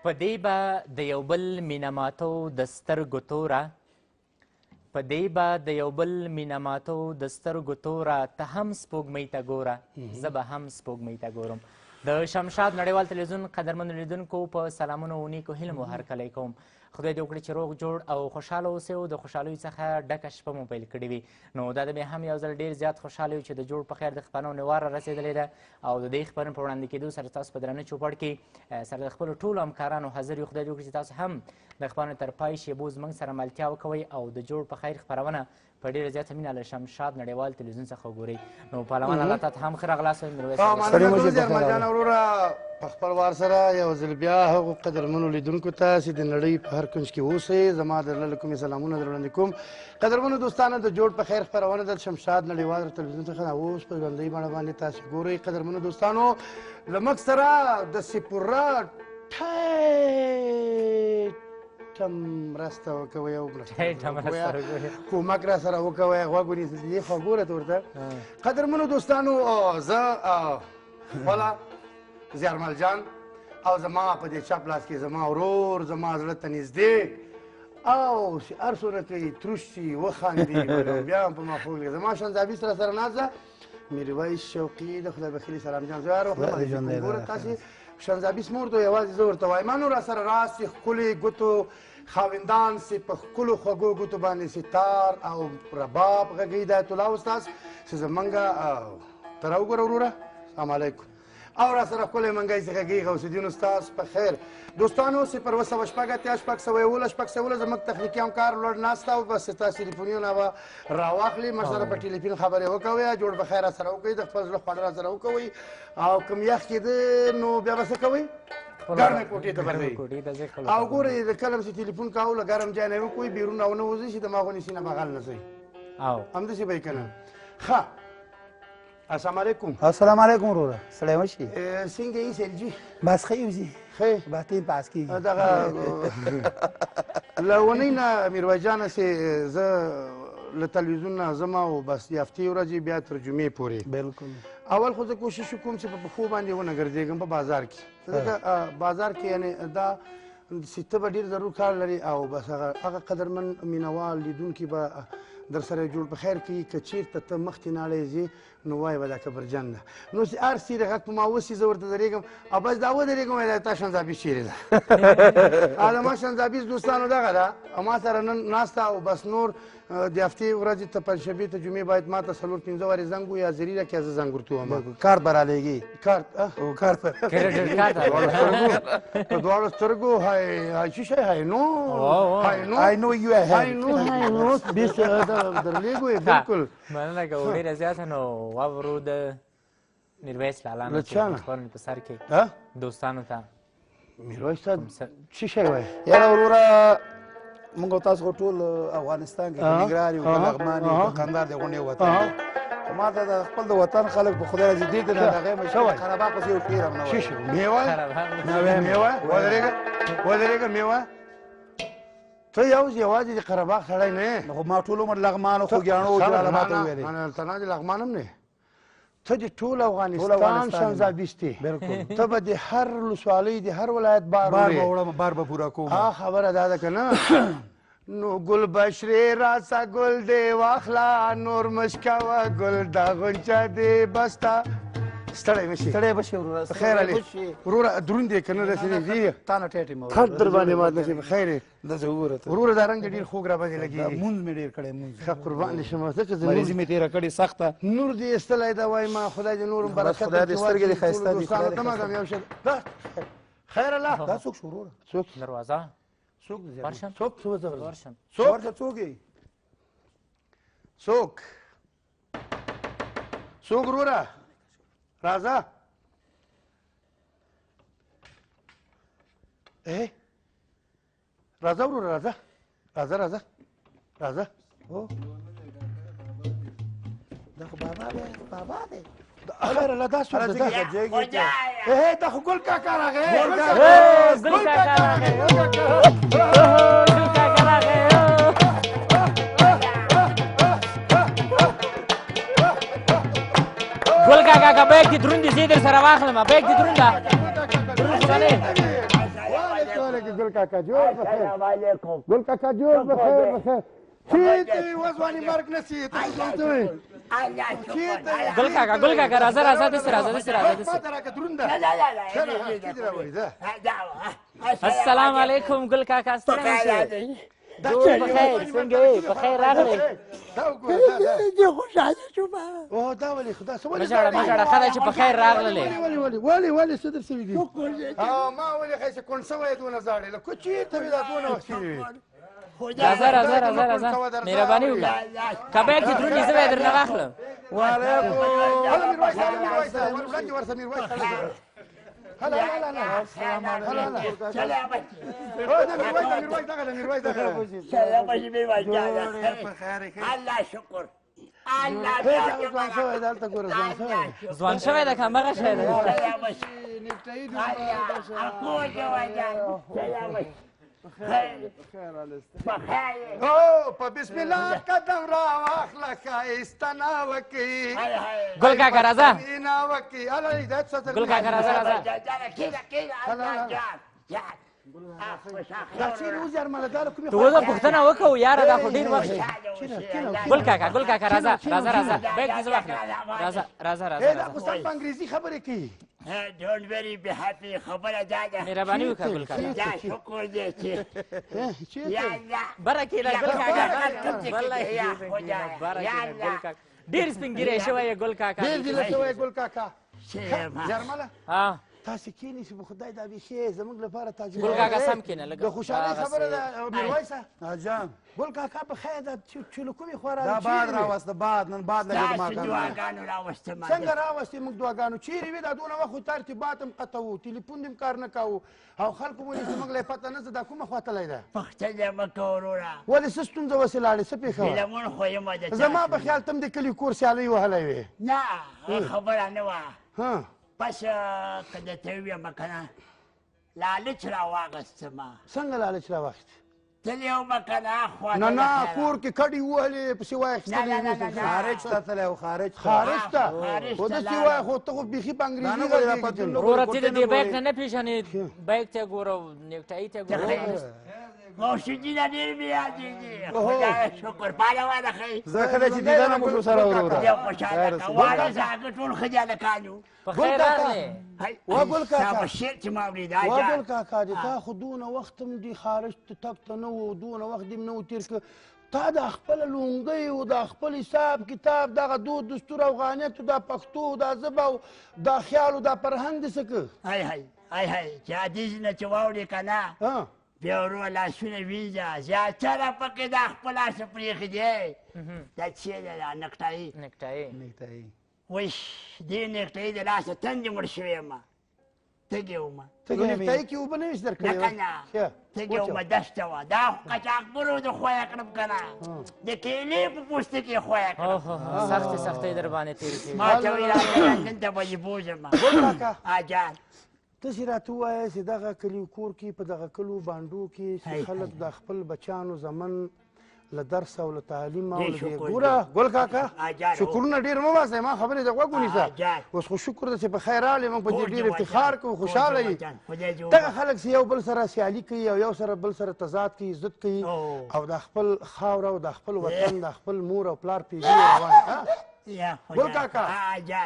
په دې به د یو بل مینهماتو د سترګو توره په دې به د یو بل مینهماتو د سترګو توره ته هم سپوږمۍ ته ګوره زه به هم سپوږمۍ ته ګورم د شمشاد نړیوال تلویزیون قدرمنو لیدونکو په سلامونو او نیکو هیلو مو هرکلی کوم خدای دې وکړي چې روغ جوړ او خوشحاله اوسئ او د خوشحالیو څخه ډکه شپه مو پیل کړې وي نو دا د بیا هم یو ځل ډېر زیات خوشحاله یو چې د جوړ په خیر د خپرونې وار رسېدلې ده او د دې خپرونې په وړاندې کېدو سره تاسو په درانه چوپړ کې سره د خپلو ټولو همکارانو حاضر یو خدای دې وکړي چې تاسو هم د خپرونې تر پای شیبو زموږ سره ملتیا وکوئ او د جوړ په خیر خپرونه په ډېره زیاته مینه له شمشاد نړیوال تلویزیون څخه وګورئ نو پهلوان الله ته هم ښه راغلاست میرویس ارمان وروره په خپل وار سره یو ځل بیا هغو قدرمنو لیدونکو ته چې د نړۍ په هر کنج کې اوسئ زما د زړه له کومې سلامونه در وړاندې کوم قدرمنو دوستانو د جوړ په خیر خپرونه د شمشاد نړیوال تلویزیون څخه اوس په ژوندۍ بڼه باندې تاسو ګورئ قدرمنو دوستانو له موږ سره داسې پوره ټم مرسته وکوئ او کومک را سره وکوئ غوږ ونیسئ دې خوا ګوره ته ورته قدرمنو دوستانو زه خپله زیارمل جان او زما په دې چپ لاس کې زما ورور زما زړه ته نږدې او چې هر څونه کوي تروش شي وخاندي بیا هم په مفهوم کې زما شنزابي سره سره نازه میرویس شوقي د خدای بخیلي سلام جان زه هر وخت ګوره تاسې شنزابي سمور ته یوازې زه ورته وایم نو را سره راست چې ښکلې ګوتو خاوندان سي په ښکلو خوږو ګوتو باندې ستار او رباب غږوي هدایت الله استاذ چې زمونږ ته راوګوره وروره السلام علیکم او را سره ښکلی منګی څخه غږي غوث الدین استاذ په خیر دوستانو 0 2 شپږ اتیا شپږ سوه یولس شپږ سوه یولس زموږ تخنیکي همکار لوړ ناسته او بس ستاسو تلیفونونه به راواخلي موږ سره په ټلیفون خبرې وکوئ جوړ په خیر را سره وکوئ د خپل زړه خواړه را سره وکوئ او کوم یخ کېده نو بیا به څه کوئ ګرمې کوټې ته به ځئ او ګورئ د کله چې تلیفون کوو له ګرم ځای نه وکوئ بیرون راونه وځئ چې دماغ ونیسي نه بغل نه ځئ همداسې به یې که نه ښه السلام علیکم السلام علیکم وروره سړی مشي څنګه یې سیلجي بس ښه یو ځي ښه بهترین پاس کېږي دغه له اونۍ نه میرویس جانه چې زه له تلویزیون نه ځم او بس د هفتې ورځې بیا تر جمعې پورې بلکل اول خو زه کوشش وکړم چې په پښو باندې ونه ګرځېږم په بازار کې ځکه بازار کې یعنې دا چې ته به ډېر ضرور کار لري او بس هغه قدرمن مینهوال لیدونکي به در سره جوړ په خیر کوي که چېرته ته مخکې ناړی ځې نو وایي به دا کبرجن ده نو چې هر څه غږ په ما وسي زه ورته درېږم او بس دا ودرېږم وایي دا تا شنزابي چیرې ده زما شنزابي دوستانو دغه ده ما سره نن ناسته او بس نور د هفتې ورځې ته پنجشنبې ته جمعې باید ما ته 4-5 وارې زنګ وي یا زري راکړي زه زنګ ورته ووایم کارت به رالیږي کارت کارت په دواړو سترګو هاي څه شی هاي نو I know you are هاي نو بیس درلیږو یې بالکل مننه که ډېره زیاته نو واورو د میرویس لالا نه خپرونې په سر کې دوستانو ته میرویس صاحب څه شی وایي یاره وروره موږ او تاسو خو ټول افغانستان کې نګران یو که لغمان یو که کندهار د غونډې وطن دی ما ته د خپل د وطن خلک په خدای راځي دې ته نه د هغې مشهور قرهباغ پسې یو ټیر هم نه څه شی میوه ودرېږه ودرېږه میوه ته یوازې د قره باغ سړی نه یې خو ما ټول عمر لغمان او خوږیاڼو او جلال آباد ته وویلې هلته نه د لغمان هم نه ته د ټول افغانستان شمزابیست یې بالکل ته به د هر ولسوالۍ د هر ولایت بار به وړم بار به پوره کوم خبره دا ده که نه نو ګل بشرې راسه ګل دې واخله نور مشکوه ګل دا غنچه دې بسته ستړی مشي ستړی به شي وروره بخیر علي وروره دروند یې که نه داسې نږدې تا نه ټیټې مه خط در باندې مات نه شي بخیر یې داسې وګوره ته وروره دا رنګ ډېر خوږ را باندې لګېږي مونځ مې ډېر کړی مونځ ښه قربان دې شم ځکه زه مریضي مې تېره کړې سخته نور دې ایستلی ده وایي ما خدای دې نور هم برکت خدای دې سترګې دې ښایسته دي خیر الله دا څوک شو وروره څوک دروازه څوک دی ورشم څوک ورشم ورته څوک یې څوک څوک وروره راځه راځه وروره راځه راځه راځه راځه هو دا خو بابا دی بابا دی خیر الله دا څوک دی دا خو ګل کاکا راغی ګل کاکا راغی ګل کاکا که بیک دې دروند دي زه یې در سره واخلم بیک دې دروند ده ګل کاکا جوړ بخیر ګل کاکا جوړ بخیر بخیر چیرته وځواني مرګ نشي ته ګل کاکا راځه راځه داسې راځه داسې راځه السلام علیکم ګل کاکا ستړی نه شئ جوړ بخیر څنګه یې بخیر راغلی زه خوشحاله شوم او دا ولې خدا څه مه ژاړه مه ژاړه ښه دی چې بخیر راغللی ولې څه در شوي دي ما ولې ښایسته کونډ شوی یې دونه ژاړې له چېرته مې دا دونه وخت شوي وي راځه راځه راځه راځه مهرباني وکړه که بیک دې دروند دي زه به یې درنه واخلم ځوان شوی ده که همغه شی ده په بسم الله قدم را واخله ښایسته ناوکۍ ګل کاکا راځه ګل کاکا راځه راځه ته اوس پوښتنه وکړو یاره دا خو ډېر وخت ګل کاکا راځه راځه راځه بیک دې زه واخلم راځه راځه راځه خو سم په انګریزي خبرې کوي Don't worry, be happy. خبره دا ده مهرباني وکړه ګل کاکا دا شکر دی چې یا الله بره کېده ګل کاکا ډېر سپین ګیری شوی یې ګل کاکا ډېر ګیله شوی ګل کاکا شیرما جرمله ها تاسې کېنئ چې په خدای دا بیخي زموږ لپاره تاجر ګل کاکا سم کېنه لږ د خوشحالۍ خبره ده میرویسه جان ګل کاکا په خیر دا چې له کومې خوا دا باد راوسته باد نن باد لګېد ما تاسو دعاګانو راوستم څنګه راوستې موږ دعاګانو چیرې وې دا دونه وخت خو ترتیبات هم قطع وو تلیفون دې هم کار نه کوو او خلکو ولې زموږ لا یې پته نه ده دا کومه خوا تللی ده پوښتنه مه کوه وروره ولې څه ستونزه وسې لاړې څه پېښه وه فلمون خو یم د زما په خیال ته هم د کلي کور سیالۍ وهلی وې نه خبره نه وه ها بس که درته ووایم که نه لالچ راواغېستمه څنګه لالچ راواخېست تللی ومه که نه نه نه کور کې کډې ووهلې پسې واخېستلې خارج ته تللی و خارج خارج ته خو داسې وایه خو ته خو بیخي په انګریزي غږېږې وروره ته د دې بیک نه نه پېژنې بیک ته ګوره نیکټایي ته ګوره غوثالدین ډېر مې یادېږي خدایه شکر پهلوانه ښه زه ښه دی چې دیدنه مو شو سره وروره ډېر خوشحاله که واړه زه هغه ټول ښه هلکان یو په خیر راغلې وا ګل کاکا شعر چې ما اورېد وا ګل کاکا د تا خو دونه وخت هم دې خارج ته تګ ته نه و دونه وخت دې هم نه و تېر که تا دا خپله لونګۍ و دا خپل حساب کتاب دغه دود دستور افغانیت دا پښتو دا ژبه او دا خیال او دا فرهنګ دې څه که هی چې حدیث نه چې واورې که نه بیا ورو لاسونه وینځه زیاتره پکې دا خپل لاس پرېښي دی دا چې دی دا نیکټایي وایي دې نیکټایي د لاسه تندې مړ شوی یم تږې ومه ته نیکټایي کې اوبه نه وې در کړې نه که نه تږې ومه دسته وه دا خو قچاقبرو د خویه کړم که نه د کیلې په پوستکي یې خویه کړم سختې در باندې تېرې شوې ما ته ویل راځه لندن ته به دې بوځم ګل کاکا جان تاسې راته ووایه چې دغه کلي کور کې په دغه کلو بانډو کې چې خلک د خپل بچیانو زمن له درس او له تعلیم او له دې ګوره ګل کاکا شکرونه ډېر مه باسئ ما خبرې د غوږ ونیسه اوس خو شکر ده چې په خیر راغلې موږ په دې ډېر افتخار کوو خوشحاله یو دغه خلک چې یو بل سره سیالي کوي او یو سره بل سره تضاد کوي عزت کوي او د خپل خاوره او د خپل وطن د خپل مور او پلار پیژني روان ګل کاکا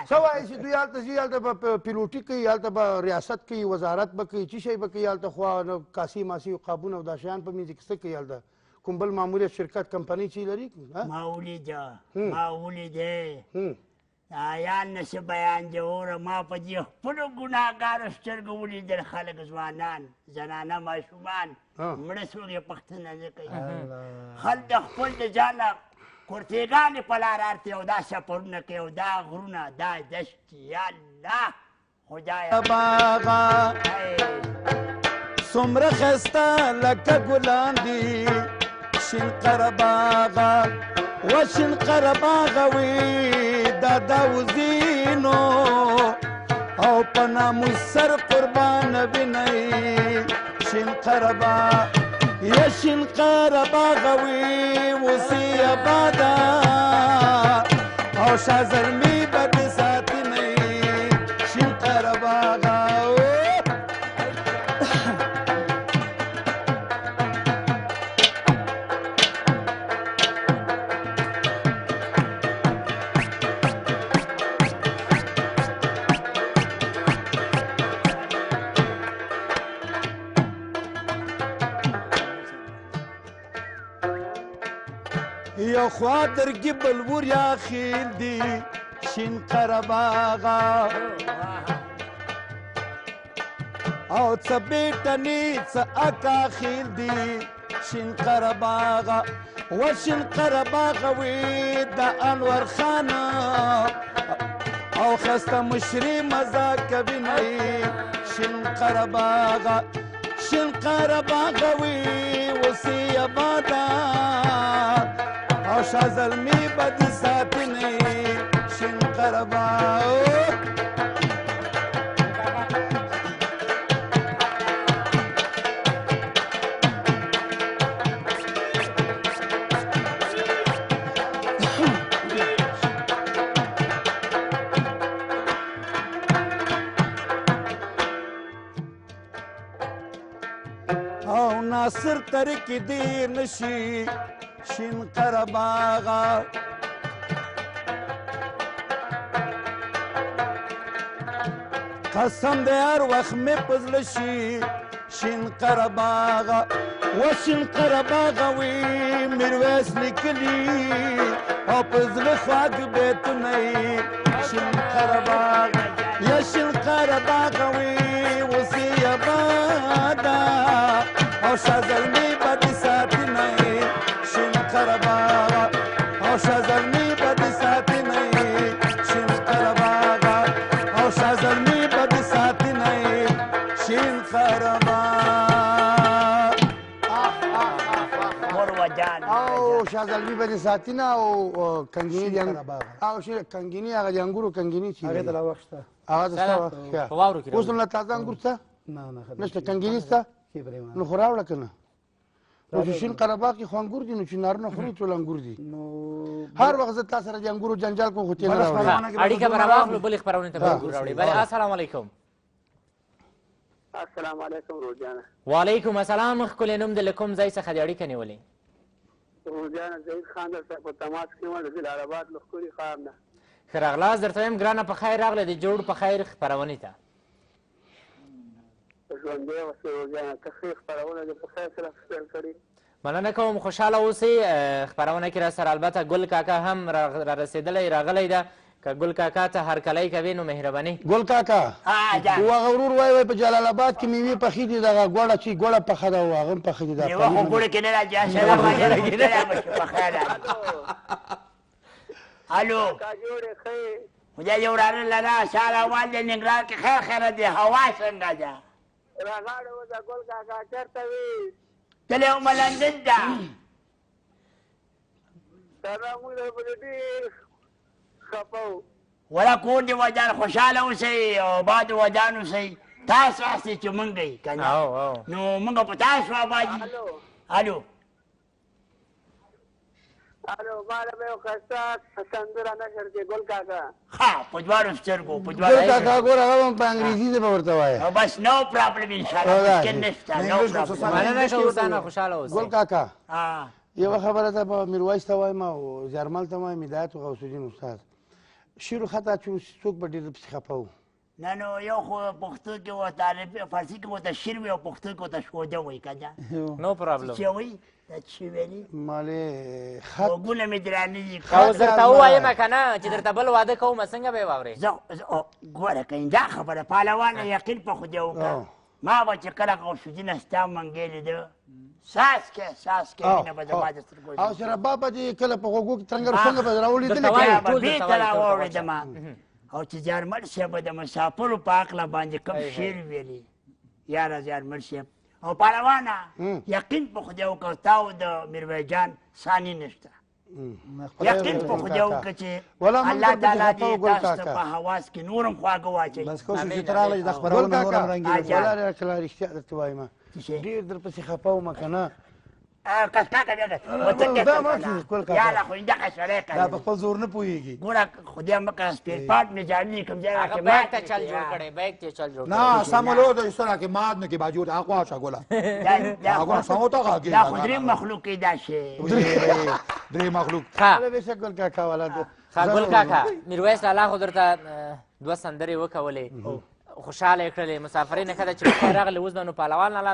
څه وایي چې دوی هلته ځي هلته به پیلوټي کوي هلته به ریاست کوي وزارت به کوي څه شی به کوي هلته خو کاسي ماسي قابونه او دا شیان په منځ کې څه کوي هلته کوم بل معمولیت شرکت کمپنۍ چې لري ما ولیده یان نشي بیان جوړه ما په دې خپلو ګناهګارو سترګو ولیدل خلک ځوانان زنانه ماشومان مړه څوک یې پوښتنه نه کوي خلک د خپل د ځانه کورتېګانې په لار ارتي او دا سفرونه کوي او دا غرونه دا دشتې یا الله خدایه باغا څومره ښایسته لکه ګلان دي شین قرباغا و شین قرباغا وی دا داوزینو او په ناموس سر قربان وینئ شین قربا یا شین قرباغا وی اوسې آباده او شاه زلمي به دې ساتي نه شین قرباغا یو خوا درګي بل وریا خیل دی شین قرباغا او څه بیټنی څه اکا خیل دی شین قرباغا و شین قرباغا وی د انور خان او خسته مشري مزه کوي نه شین قرباغا شین قرباغا وی اوسې آباده او شاه زلمي به دې ساتي نه شین قرباغا او ناصر طریق دې نشي شین قرباغا قسم دې هر وخت مې په زړه شي شین قرباغا و شین قرباغا وی میرویس لیکلي او په زړه خواږه بیتونه شین قرباغا یا شین قرباغا وی اوسې آباده او شاه زلمي به دې ساتي نه شین قرباغا او شاه زلمي به دې ساتي نه شین قرباغا او شاه زلمي به دې ساتي نه شین قرباغا او شاه زلمي به دې ساتي نه او کنګیني او کنګیني هغه د انګورو کنګیني چې هغې ته لا وخت شته هغه د ستا وخت اوس نو تازه انګور شته نشته کنګیني شته نو خو راوړه که نه نو چې شین قرباغ کې خو انګور دي نو چې نارونه خوري ټول انګور دي هر وخت زه تا سره د انګورو جنجال کوم خو تې نه راوړم اړیکه به راواخلو بلې خپرونې ته به انګور راوړې بلې السلام علیکم السلام علیکم روزانه وعلیکم السلام ښکلی نوم دې له کوم ځای څخه دې اړیکه نیولې روزانه زهید خان درته په تماس کې وم د جلال آباد له ښکلي ښار نه ښه راغلاست درته وایم ګرانه په خیر راغله د جوړ په خیر خپرونې ته ژوندی اوسې روزانه ته ښې خپرونه دې په خیر سره پیل کړې مننه کوم خوشحاله اوسئ خپرونه کې را سره البته ګل کاکا هم را رسېدلی راغلی ده که ګل کاکا ته هرکلی کوې نو مهرباني ګل کاکا هغه ورور وایي په جلال آباد کې میوې پخې دي دغه ګوړه چې ګوړه پخه ده او هغه هم پخې دي دا میوه خو ګوړه کې نه راځي السلام علیکم په خیر الو خدای یو وراره لره شال اول د ننګرهار کې خیر خیره دی هوا څنګه ده راغاړه و د ګل کاکا چېرته وي تللی وم لندن ته سره موږ به ډېر خفه وو ولا کور دې ودان خوشحاله اوسئ او باد ودان اوسئ تاسو هسې چې مونږ یې که نه نو مونږ په تاسو آبادي الو الو ماله به یو ښایسته سندره نشر کې ګل کاکا ښه په دواړو سترګو په ګل کاکا ګوره هغه هم په انګریزي ژبه ورته وایه بس نو پرابلم انشاءالله مشکل نشته نو پرابلم مننه ښه اوسانه خوشحاله اوسئ ګل کاکا یوه خبره ته به میرویس ته وایم او زیارمل ته وایم هدایت و غوث الدین استاد شعر خطا چې څوک به ډېر پسې خفه و نه نو یو خو پښتو کې ورته فارسي کې ورته شعر وي او پښتو کې ورته شوده وایي که نه نو پرابلم چې وایي دا چې ویلي مالې خط غوږونه مې درانه دي اوس درته ووایم که نه چې درته بل واده کوم څنګه به یې واورې ګوره که دا خبره پهلوانه یقین په خدای وکړه ما به چې کله غوث الدین ستا منګی لیده څاڅکې مینه به زما د سترګو او سره بابا دې کله په غوږو کې ترنګر څنګه به راولیدلې به بېرته راواورېدم او چې زیارمل صاحب به د مسافرو په عقله باندې کوم شعر ویلي یاره زیارمل صاحب او پهلوانه یقین په خدای وکړه تا او د میرویس جان ثاني نشته یقین په خدای وکړه چې الله تعالی دې تاسو ته په حواس کې نورم خواږه واچوي بس کوشش چې تراله چې د خپرونه نور هم رنګینه کړي. ولا کله رښتیا درته وایم ډېر درپسې خفه وم که نه کاکا یاله خو دغه سړی دا په خپل زور نه پوهېږي. ګوره خدای مکړه سپیر پارټ مې جالي کوم ځای هغه بیک ته چل جوړ کړی بیک ته چل جوړ نه سمولو د ایستونه کې ماد نه کې باجود هغه واچه ګوله هغه سموته غاګي دا خو درې مخلوق کې دا شی درې مخلوق ښه بېشک ګل کاکا والا ګل کاکا میرویس لالا خو درته دوه سندرې وکولې خوشحاله یې کړلې مسافرۍ نه ښه ده چې په خیر راغلې اوس نو پهلوان لالا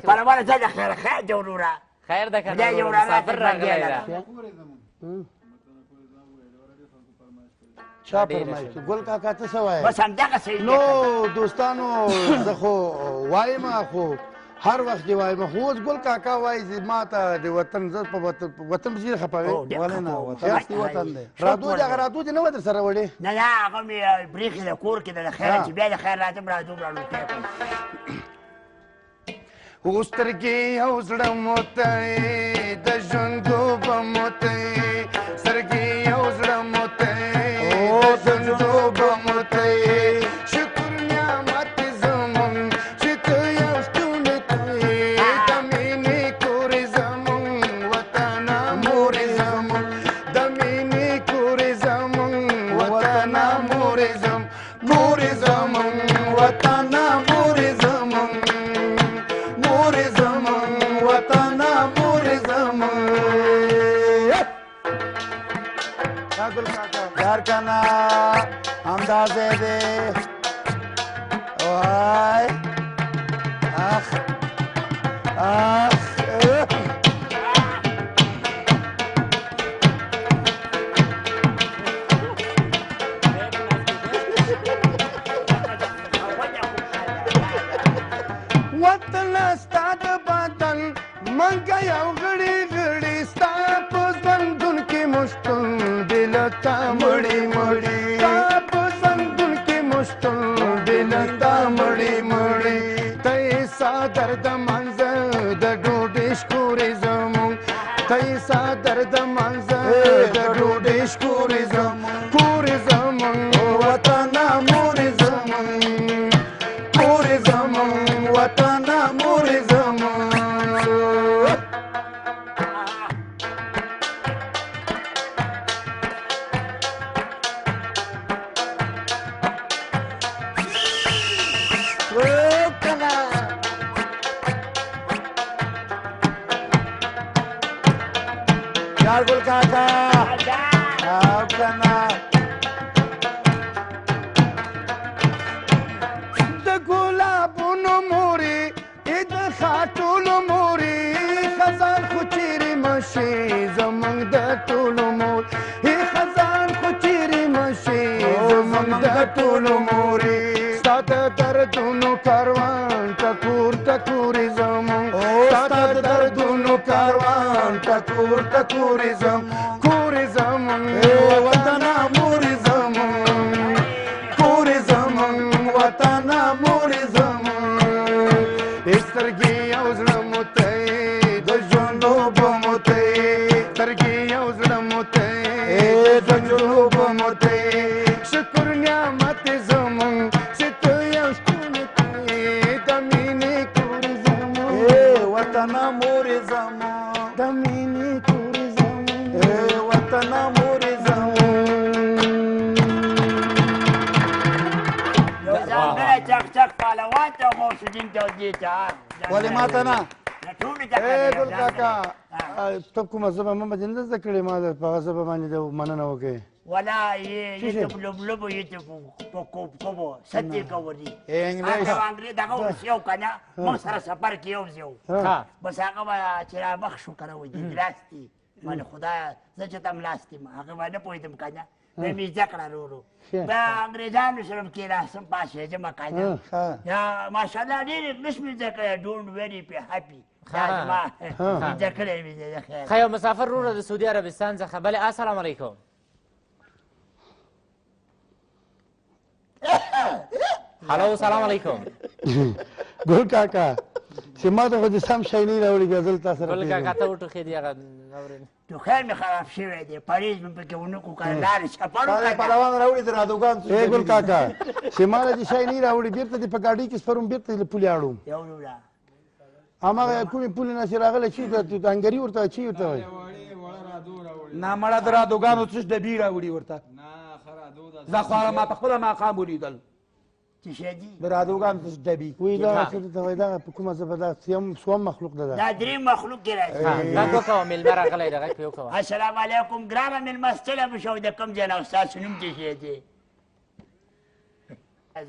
پهلوان زه د خیر خیر دی وروره خیر ده که نه مسافر راغلی ده چا فرمایش ګل کاکا ته څه وایې بس همدغسې نو دوستانو زه خو وایم خو هر وخت دی وایم خو اوس ګل کاکا وایي چې ما ته د وطن زه په وطن پسې خفوې ولې نه وطن اصلي وطن دی رادو دې هغه رادو دې نه وه در سره وړې نه نه هغه مې برېښې د کور کې د خیر چې بیا د خیر راځم رادو راډوټی کړم اوس سترګې او زړه موتی د ژوندو به موتی سترګې او زړه موتی د ژوندو به موتی شکر نعمت زمون چې ته یو ستونی توی د مینې کورې زمون وطنه مورې زمون د مینې کورې زمون وطنه مورې زمون مورې زمون وطنه مورې زمون مورې زمون وطنه مورې زمون یار کنه همداسې دی وای اخ وطن ستا د بدن منګه یو غړي غړي ستا په ژوندون کې مشتون دل ته مړی مړی ستا په ژوندون کې مشتون دل ته مړی مړی ته یې سادر د منځه د ډوډۍ شکورې زمونږ ته یې سادر د منځه د ډوډۍ شکورې زمونږ کورې زمونږ وطنه مورې زمونږ کورې زمونږ وطنه مورې زمونږ یار ګل کاکا او کنه د ګلابونو مورې د خاټولو مورې خزان خو چیرې مشي زمونږ د ټولو مور خزان خو چیرې مشي زمونږ د ټولو مورې ستا د دردونو کاروان ټکور ټکورې زمونږ ستا د دردونو کاروان ټکور ټکورې زمونږ کورې زمونږ وطنه مورې زمونږ کورې زمونږ وطنه مورې زمونږ سترګې او زړه موتی د ژوندو به موتی سترګې او زړه موتی د ژوندو به موتی شکر نعمت زمونږ چې ته یو ستون صنمورې زم یو ځانګړی چک پهلوان ته غوث الدین ته دې ته ولې ماته نه ټولو ته ګل کاکا ته کومه ژبه محمد نه زده کړې ما د په هغه ژبه باندې د مننه وکړې ولا یې ته لوبلوبو یې ته کوبو ستې کوي انګلیش انګلیش دغه ورسیو کنه مو سره سفر کې یو ځو بس هغه به چې را مخ شو کنه وې لاستي باندې خدای زه چې تم لاستي ما هغه باندې پوهېدم کنه مې زده کړه ورو دا انګریزانو سره کې راستم پاسې جمع کنه یا ماشاءالله ډېر انګلیش مې زده کړی ډونټ ویری پی هپي زده کړی مې ده خیر ښه یو مسافر وروره د سعودي عربستان څخه بلې السلام علیکم هلو سلام علیکم ګل کاکا چې ما ته خو د سم شی نه راوړي بیا دلته سره ګل کاکا ته وټوخېدې هغه اورېدې ټوخی مې خراب شوی دی پرهیز مې پکې ونه کړو که لارې چپړو پهلوان راوړي د رادوګان ای ګل کاکا چې ما له دې شی نه راوړي بېرته دې په ګاډۍ کې سپروم بېرته دې له پولې اړوم یو ډوله هماغه کومې پولې نه چې راغلی چېرته انګري ورته چی ورته وایي نه مړه د رادوګانو څه ډبي راوړي ورته دا خو هغه ما په خپله ماښام ولیدل چې شی دي د رادوګانو څه ډبي وایي دغه څه ته وایي دغه په کومه ژبه دا سوم مخلوق ده دا درې مخلوق کې راځي غږ وکوه میلمه راغلی د غږ پې وکوه السلام علیکم ګرانه مېلمه ستړی مو شو د کوم ځای نه ستاسو نوم څه شی دی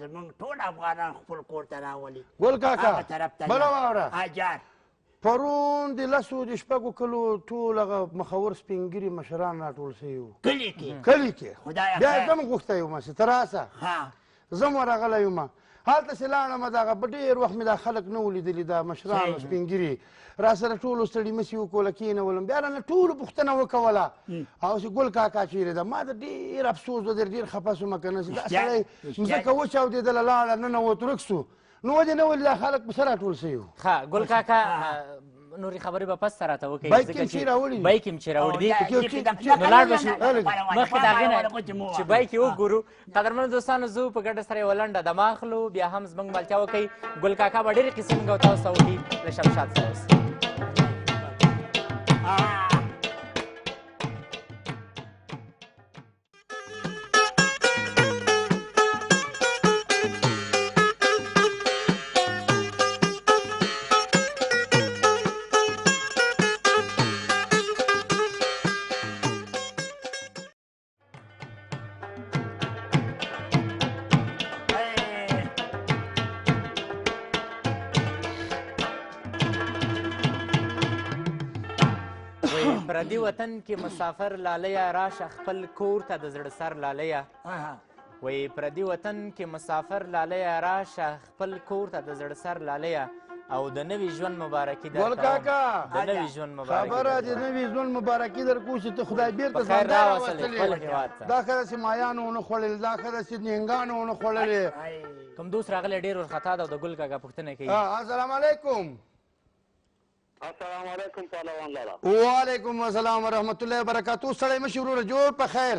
زمونږ ټول افغانان خپل کور ته راولي ګل کاکا هغه طرف ته بله واوره اجار پرون د لسو د شپږو کلو ټول هغه مخور سپین ږیري مشران راټول سوي وو کلي کې کلي کې خدایه بیا خیر. زه م غوښتی یم چې ته راسه ها زه م ورغلی یم هلته چې لاړم دغه په ډېر وخت مې دا خلک نه ولیدلي دا مشران سپین ږیري را سره ټولو ستړي مسي وکوله کېنولم بیا رانه ټولو پوښتنه وکوله او چې ګل کاکا چیرې ده ما ته ډېر افسوس و ډېر خفه سومه که نه چې دا سړی مځکه وچاودېدله لاړه ننوت ورک سو نو ولې نه ولې دا خلک په څه راټول سوي وو ښه ګل کاکا نورې خبرې به پس ته راته وکړئ بایک کې چې راوړي بایک یې چې راوړي دي نو لاړ به شو مخکې د هغې نه چې بایک یې وګورو قدرمنو دوستانو زه په ګډه سره یوه لنډه دمه اخلو بیا هم زموږ ملتیا وکړئ ګل کاکا به ډېرې قصې مونږ او تاسو ته وکړي له شمشاد سره اوس پردي وطن کې مسافر لالیه راشه خپل کور ته د زړه سر لالیه وایي پردي وطن کې مسافر لالیه راشه خپل کور ته د زړه سر لالیه او د نوي ژوند مبارکي ګل کاکا د نوي ژوند مبارکي خبره د نوي ژوند مبارکي درکو چې ته خدای بیرته بخیر راوستلې خپل هېواد ته دا ښه ده چې مایانو ونه خوړلې دا ښه ده چې نهنګانو ونه خوړلې کوم دوست راغلی ډېر ورخطا ده او د ګل کاکا پوښتنه کوي السلام علیکم السلام علیکم پهلوان لالا وعلیکم السلام ورحمت الله وبرکاتو سړی مشي وروره جوړ په خیر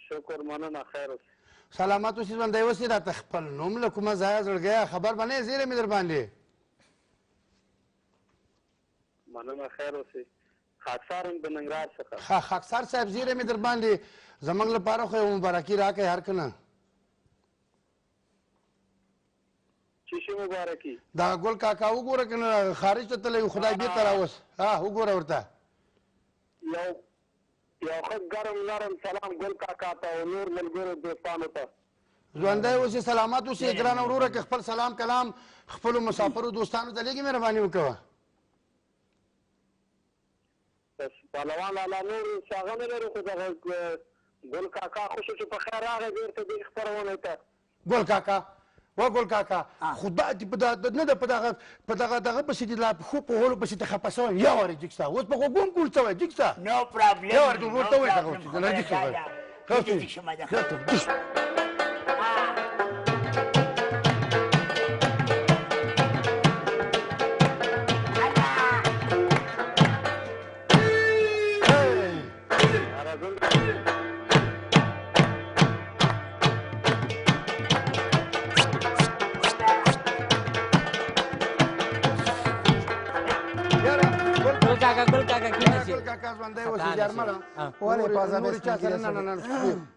شکر مننه خیر اوسې سلامت اوسې ژوندی اوسې راته خپل نوم له کومه ځایه زړګیه خبر به نه یې زیری مې در باندې مننه خیر اوسې خاکسار یم د ننګرهار څخه خاکسار صاحب زیری مې در باندې زموږ لپاره خو یو مبارکي راکړئ هر که نه چې شي مبارکي دا ګل کاکا وګوره که نه خارج ته تللی خدای بېرته راوست وګوره ورته یو ښه ګرم نرم سلام ګل کاکا ته او نور ملګرو دوستانو ته ژوندی اوسې سلامت اوسې ګرانه وروره که خپل سلام کلام خپلو مسافرو دوستانو ته لږې مهرباني وکوه پهلوان لالا نور څه هغه نه لرو خو دغه ګل کاکا خو شو چې په خیر راغی بېرته دې خپرونې ته ګل کاکا ګل کاکا خدا دې نه ده په دغه پسې دې لا پښو په هولو پسې ته خفه شوی یا وارې جګ ستا اوس په غوږو ګول شوی جګ ستا نو پرابلم یا وارې ورته ووایه دغه چې نه جګ شوی ګل کاکا کېنه چې کاکا ژوندی اوسې جرمنه ولې پازه نورې چا سره نه نه نه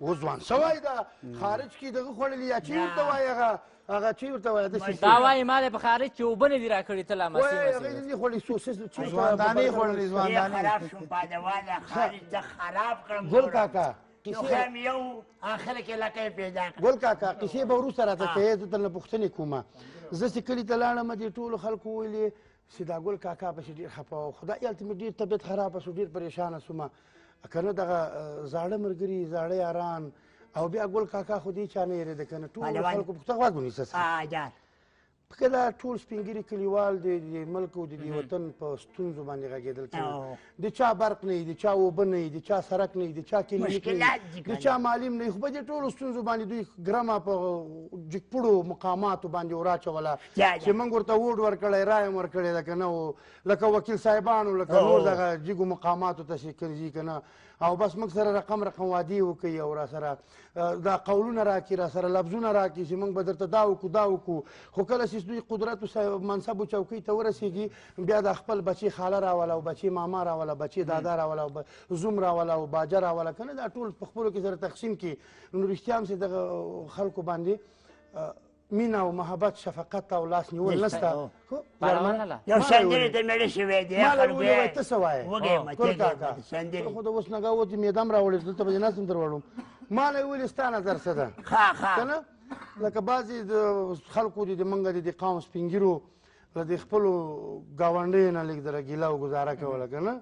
اوس ځوان شوی ده خارج کې دغه خوړلي یا چې ورته وایي هغه چې ورته وایي دا وایي ما د په خارج کې اوبه نه دي راکړي ته لا مسې هغې دې خوړلي سوسس ځواندانې خوړلې ځواندانې خراب شو پهلواله خارج ته خراب کړم ګل کاکا یو خیم یو آخر کې لکۍ پیدا کړه ګل کاکا کیسې به وروسته راته کوې زه درنه پوښتنې کومه زه چې کلي ته لاړم دې ټولو خلکو ویلې چې دا ګل کاکا پسې ډېر خفه و خدای هلته مې ډېر طبیعت خرابه شو ډېر پریشانه شومه که نه دغه زاړه ملګري زاړه یاران او بیا ګل کاکا خو دې چا نه یېرېده که نه ټولو خلکو پوښتنه غوږ ونیسه جان پکې دا ټول سپین ګیري کلیوال د ملک او د دې وطن په ستونزو باندې غږېدل کوي د چا برق نه وي د چا اوبه نه وي د چا سړک نه وي د چا کلینیک نه وي د چا معلم نه وي خو په دې ټولو ستونزو باندې دوی ګرمه په جګپړو مقاماتو باندې وراچوله چې موږ ورته ووډ ورکړی رایه م ورکړې ده که نه لکه وکیل صاحبانو لکه نور دغه جګو مقاماتو ته چې ځي که نه او بس موږ سره رقم وعدې وکوي او را سره دا قولونه راکړي را سره لفظونه راکړي چې موږ به درته دا وکړو دا وکړو خو کله چې دوی قدرت منصب چوکۍ ته ورسېږي بیا د خپل بچي خاله راوله او بچي ماما راوله بچي دادا راوله او زوم راوله او باجه راوله که نه دا ټول په خپلو کې سره تقسیم کړي نو رښتیا هم چې دغه خلکو باندې مینه او محبت شفقت او لاس نیول نشته یو سندرې ته مېړه شوی دی خلکو یې ته څه وایې ګل کاکا خو د اوس نه وتې معده م راوړې دلته به دې ناست هم در وړم ما له یې ویلې ستا نظر څه ده که نه لکه بعضې د خلکو دي د موږ د قوم سپین ګیرو له د خپلو ګاونډیو نه لږ دره ګیله او ګزاره کوله که نه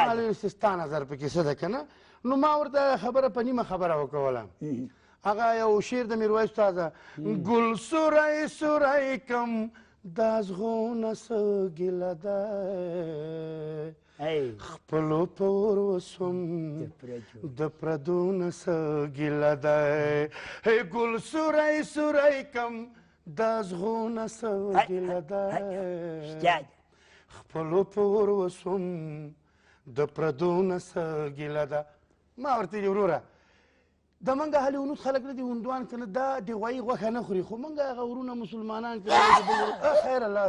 ما له ویلې چې ستا نظر پکې څه ده که نه نو ما ورته خبره په نیمه خبره وکوله هغه یو شعر د میرویس استاده ګل سوری سوری کم دا زغونه څه ګیله ده خپلو پور وسوم د پردو نه څه ګیله ده ګل سوری سوری کم دا زغونه څه ګیله ده خپلو پور وسوم د پردو نه څه ګیله ده ما ورته ویلي وروره د موږ اهل ونود خلک نه دي هندوان که نه دا د غوایي غوښه نه خوري خو موږ هغه ورونه مسلمانان خیر الله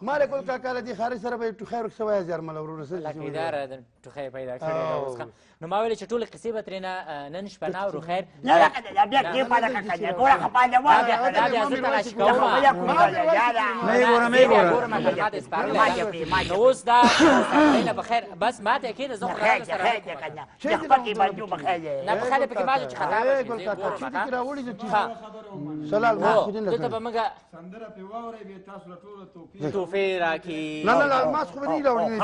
ما له ګل کاکا له دې خارج سره به یې ټوخی ورک شوی جرمله ورونه لکېداره د ټوخی پیدا کړې ده اوس نو ما ویلې چې ټولې قصې به ترېنه نن شپه نه اورو خیر بیا کې پاله کاکا ګوره خو پهلوان بیا زه تلاشي کوم نو اوس دا نه بخیر بس ما ته کېده زه خو راځه سره نه په خاله پکې مالو چې خطا دلته به موږ توفې راکړي نه نه الماس خو به نه راوړي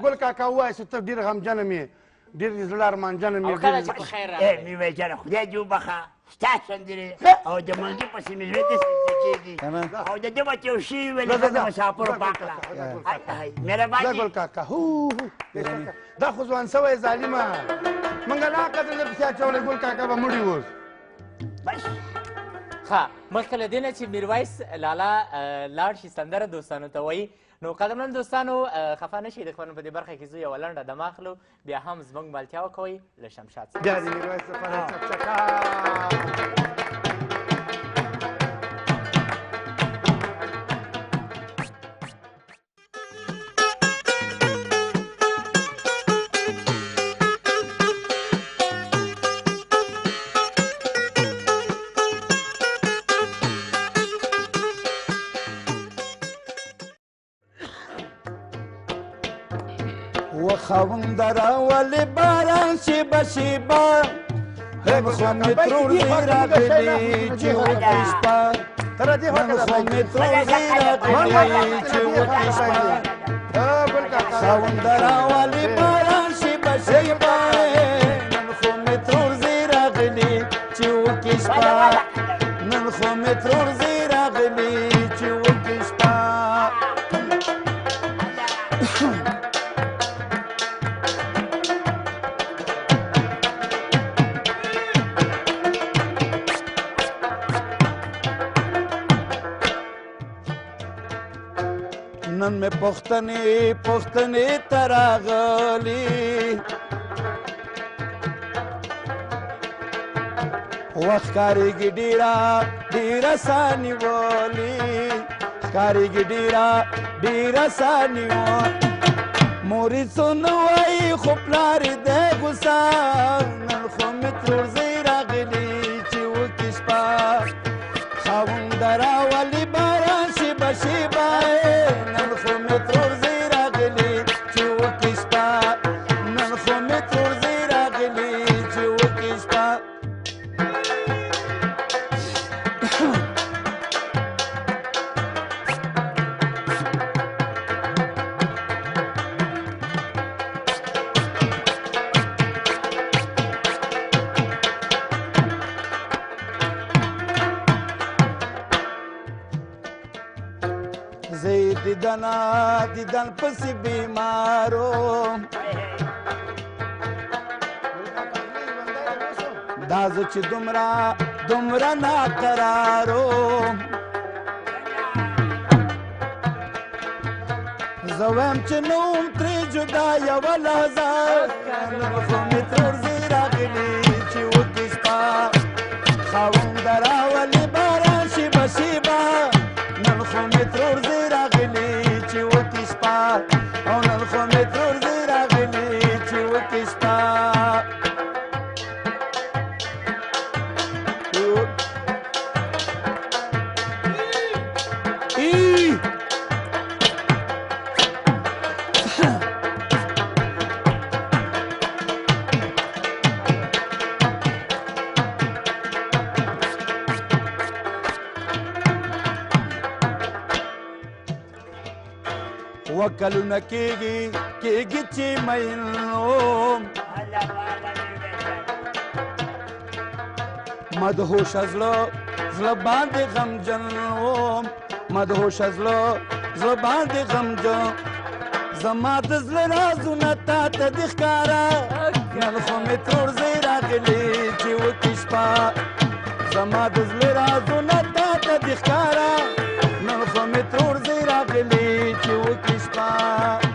ګل کاکا ووایه چې ته ډېر غمجنه مې ډېر د زړه ارمانجنه مې کله چې په خیر راغلی مې جانه خدای دې وبخه ستا سندرې او د منګي پسې مې زړه داسې کېږي او د ده به چې یو شي ویلې ښه د مسافرو پاکړه مهرباني ګل کاکا دا خو ځوان سوی ظالمه موږ نه قدر نه پسې اچولی ګل کاکا به مړي اوس ښه مخکې له دې نه چې میرویس لالا لاړ شي سندره دوستانو ته وایي نو قدرمن دوستانو خفه نه شئ د خبرونو په دې برخه کې زه یوه لنډه دمه اخلو بیا هم زموږ ملتیا وکوئ له شمشاد څخه بیا د میرویس لپاره چکچکا وخوند راولې باران شیبه شیبه هم خو مې ترور دی راغلی چې وکړي شپه هم خو مې ترور دی راغلی چې وکړي شپه خوند راولې باران شیبه شیبه نن خو مې ترور دی راغلی چې وکړي شپه نن خو مې ترور دی راغلی چې وکړي شپه نن مې پوښتنې ته راغلي وخت ښکارېږي ډېره ساه نیولې کاریږي ډېره ثاني وه مورې څو نه وایي خو پلار یې دی غوسه نن خو مې ترور زوی راغلي چې وکړي شپه خاونده راولي باران شیبه شیبه نن خو مې ترور زوی راغلي چې وکړي شپه نن خو مې ترور زوی راغلي چې وکړي شپه دیدن پسې بیمارو دا زه چې دومره ناقرارو زه وایم چې نه وم ترې جدا یوه لحظه نن خو مې ترور زوی راغلي چې وکړي شپه خاونده راولي باران شیبه شیبه نن خو مې ترور زوی راغلي چې وکړي شپه او نن خو مې ترور زوی راغلي چې وکړي شپه وکلونه کېږي چې مین وم مدهوشه زړه باندې غمجن وم مدهوشه زړه باندې غمجن زما د زړه رازونه تا ته دي ښکاره نن خو مې ترور زوی راغلي چې وکړي شپه زما د زړه رازونه تا ته دي ښکاره نن خو مې ترور زوی راغلي چې وکړي شپه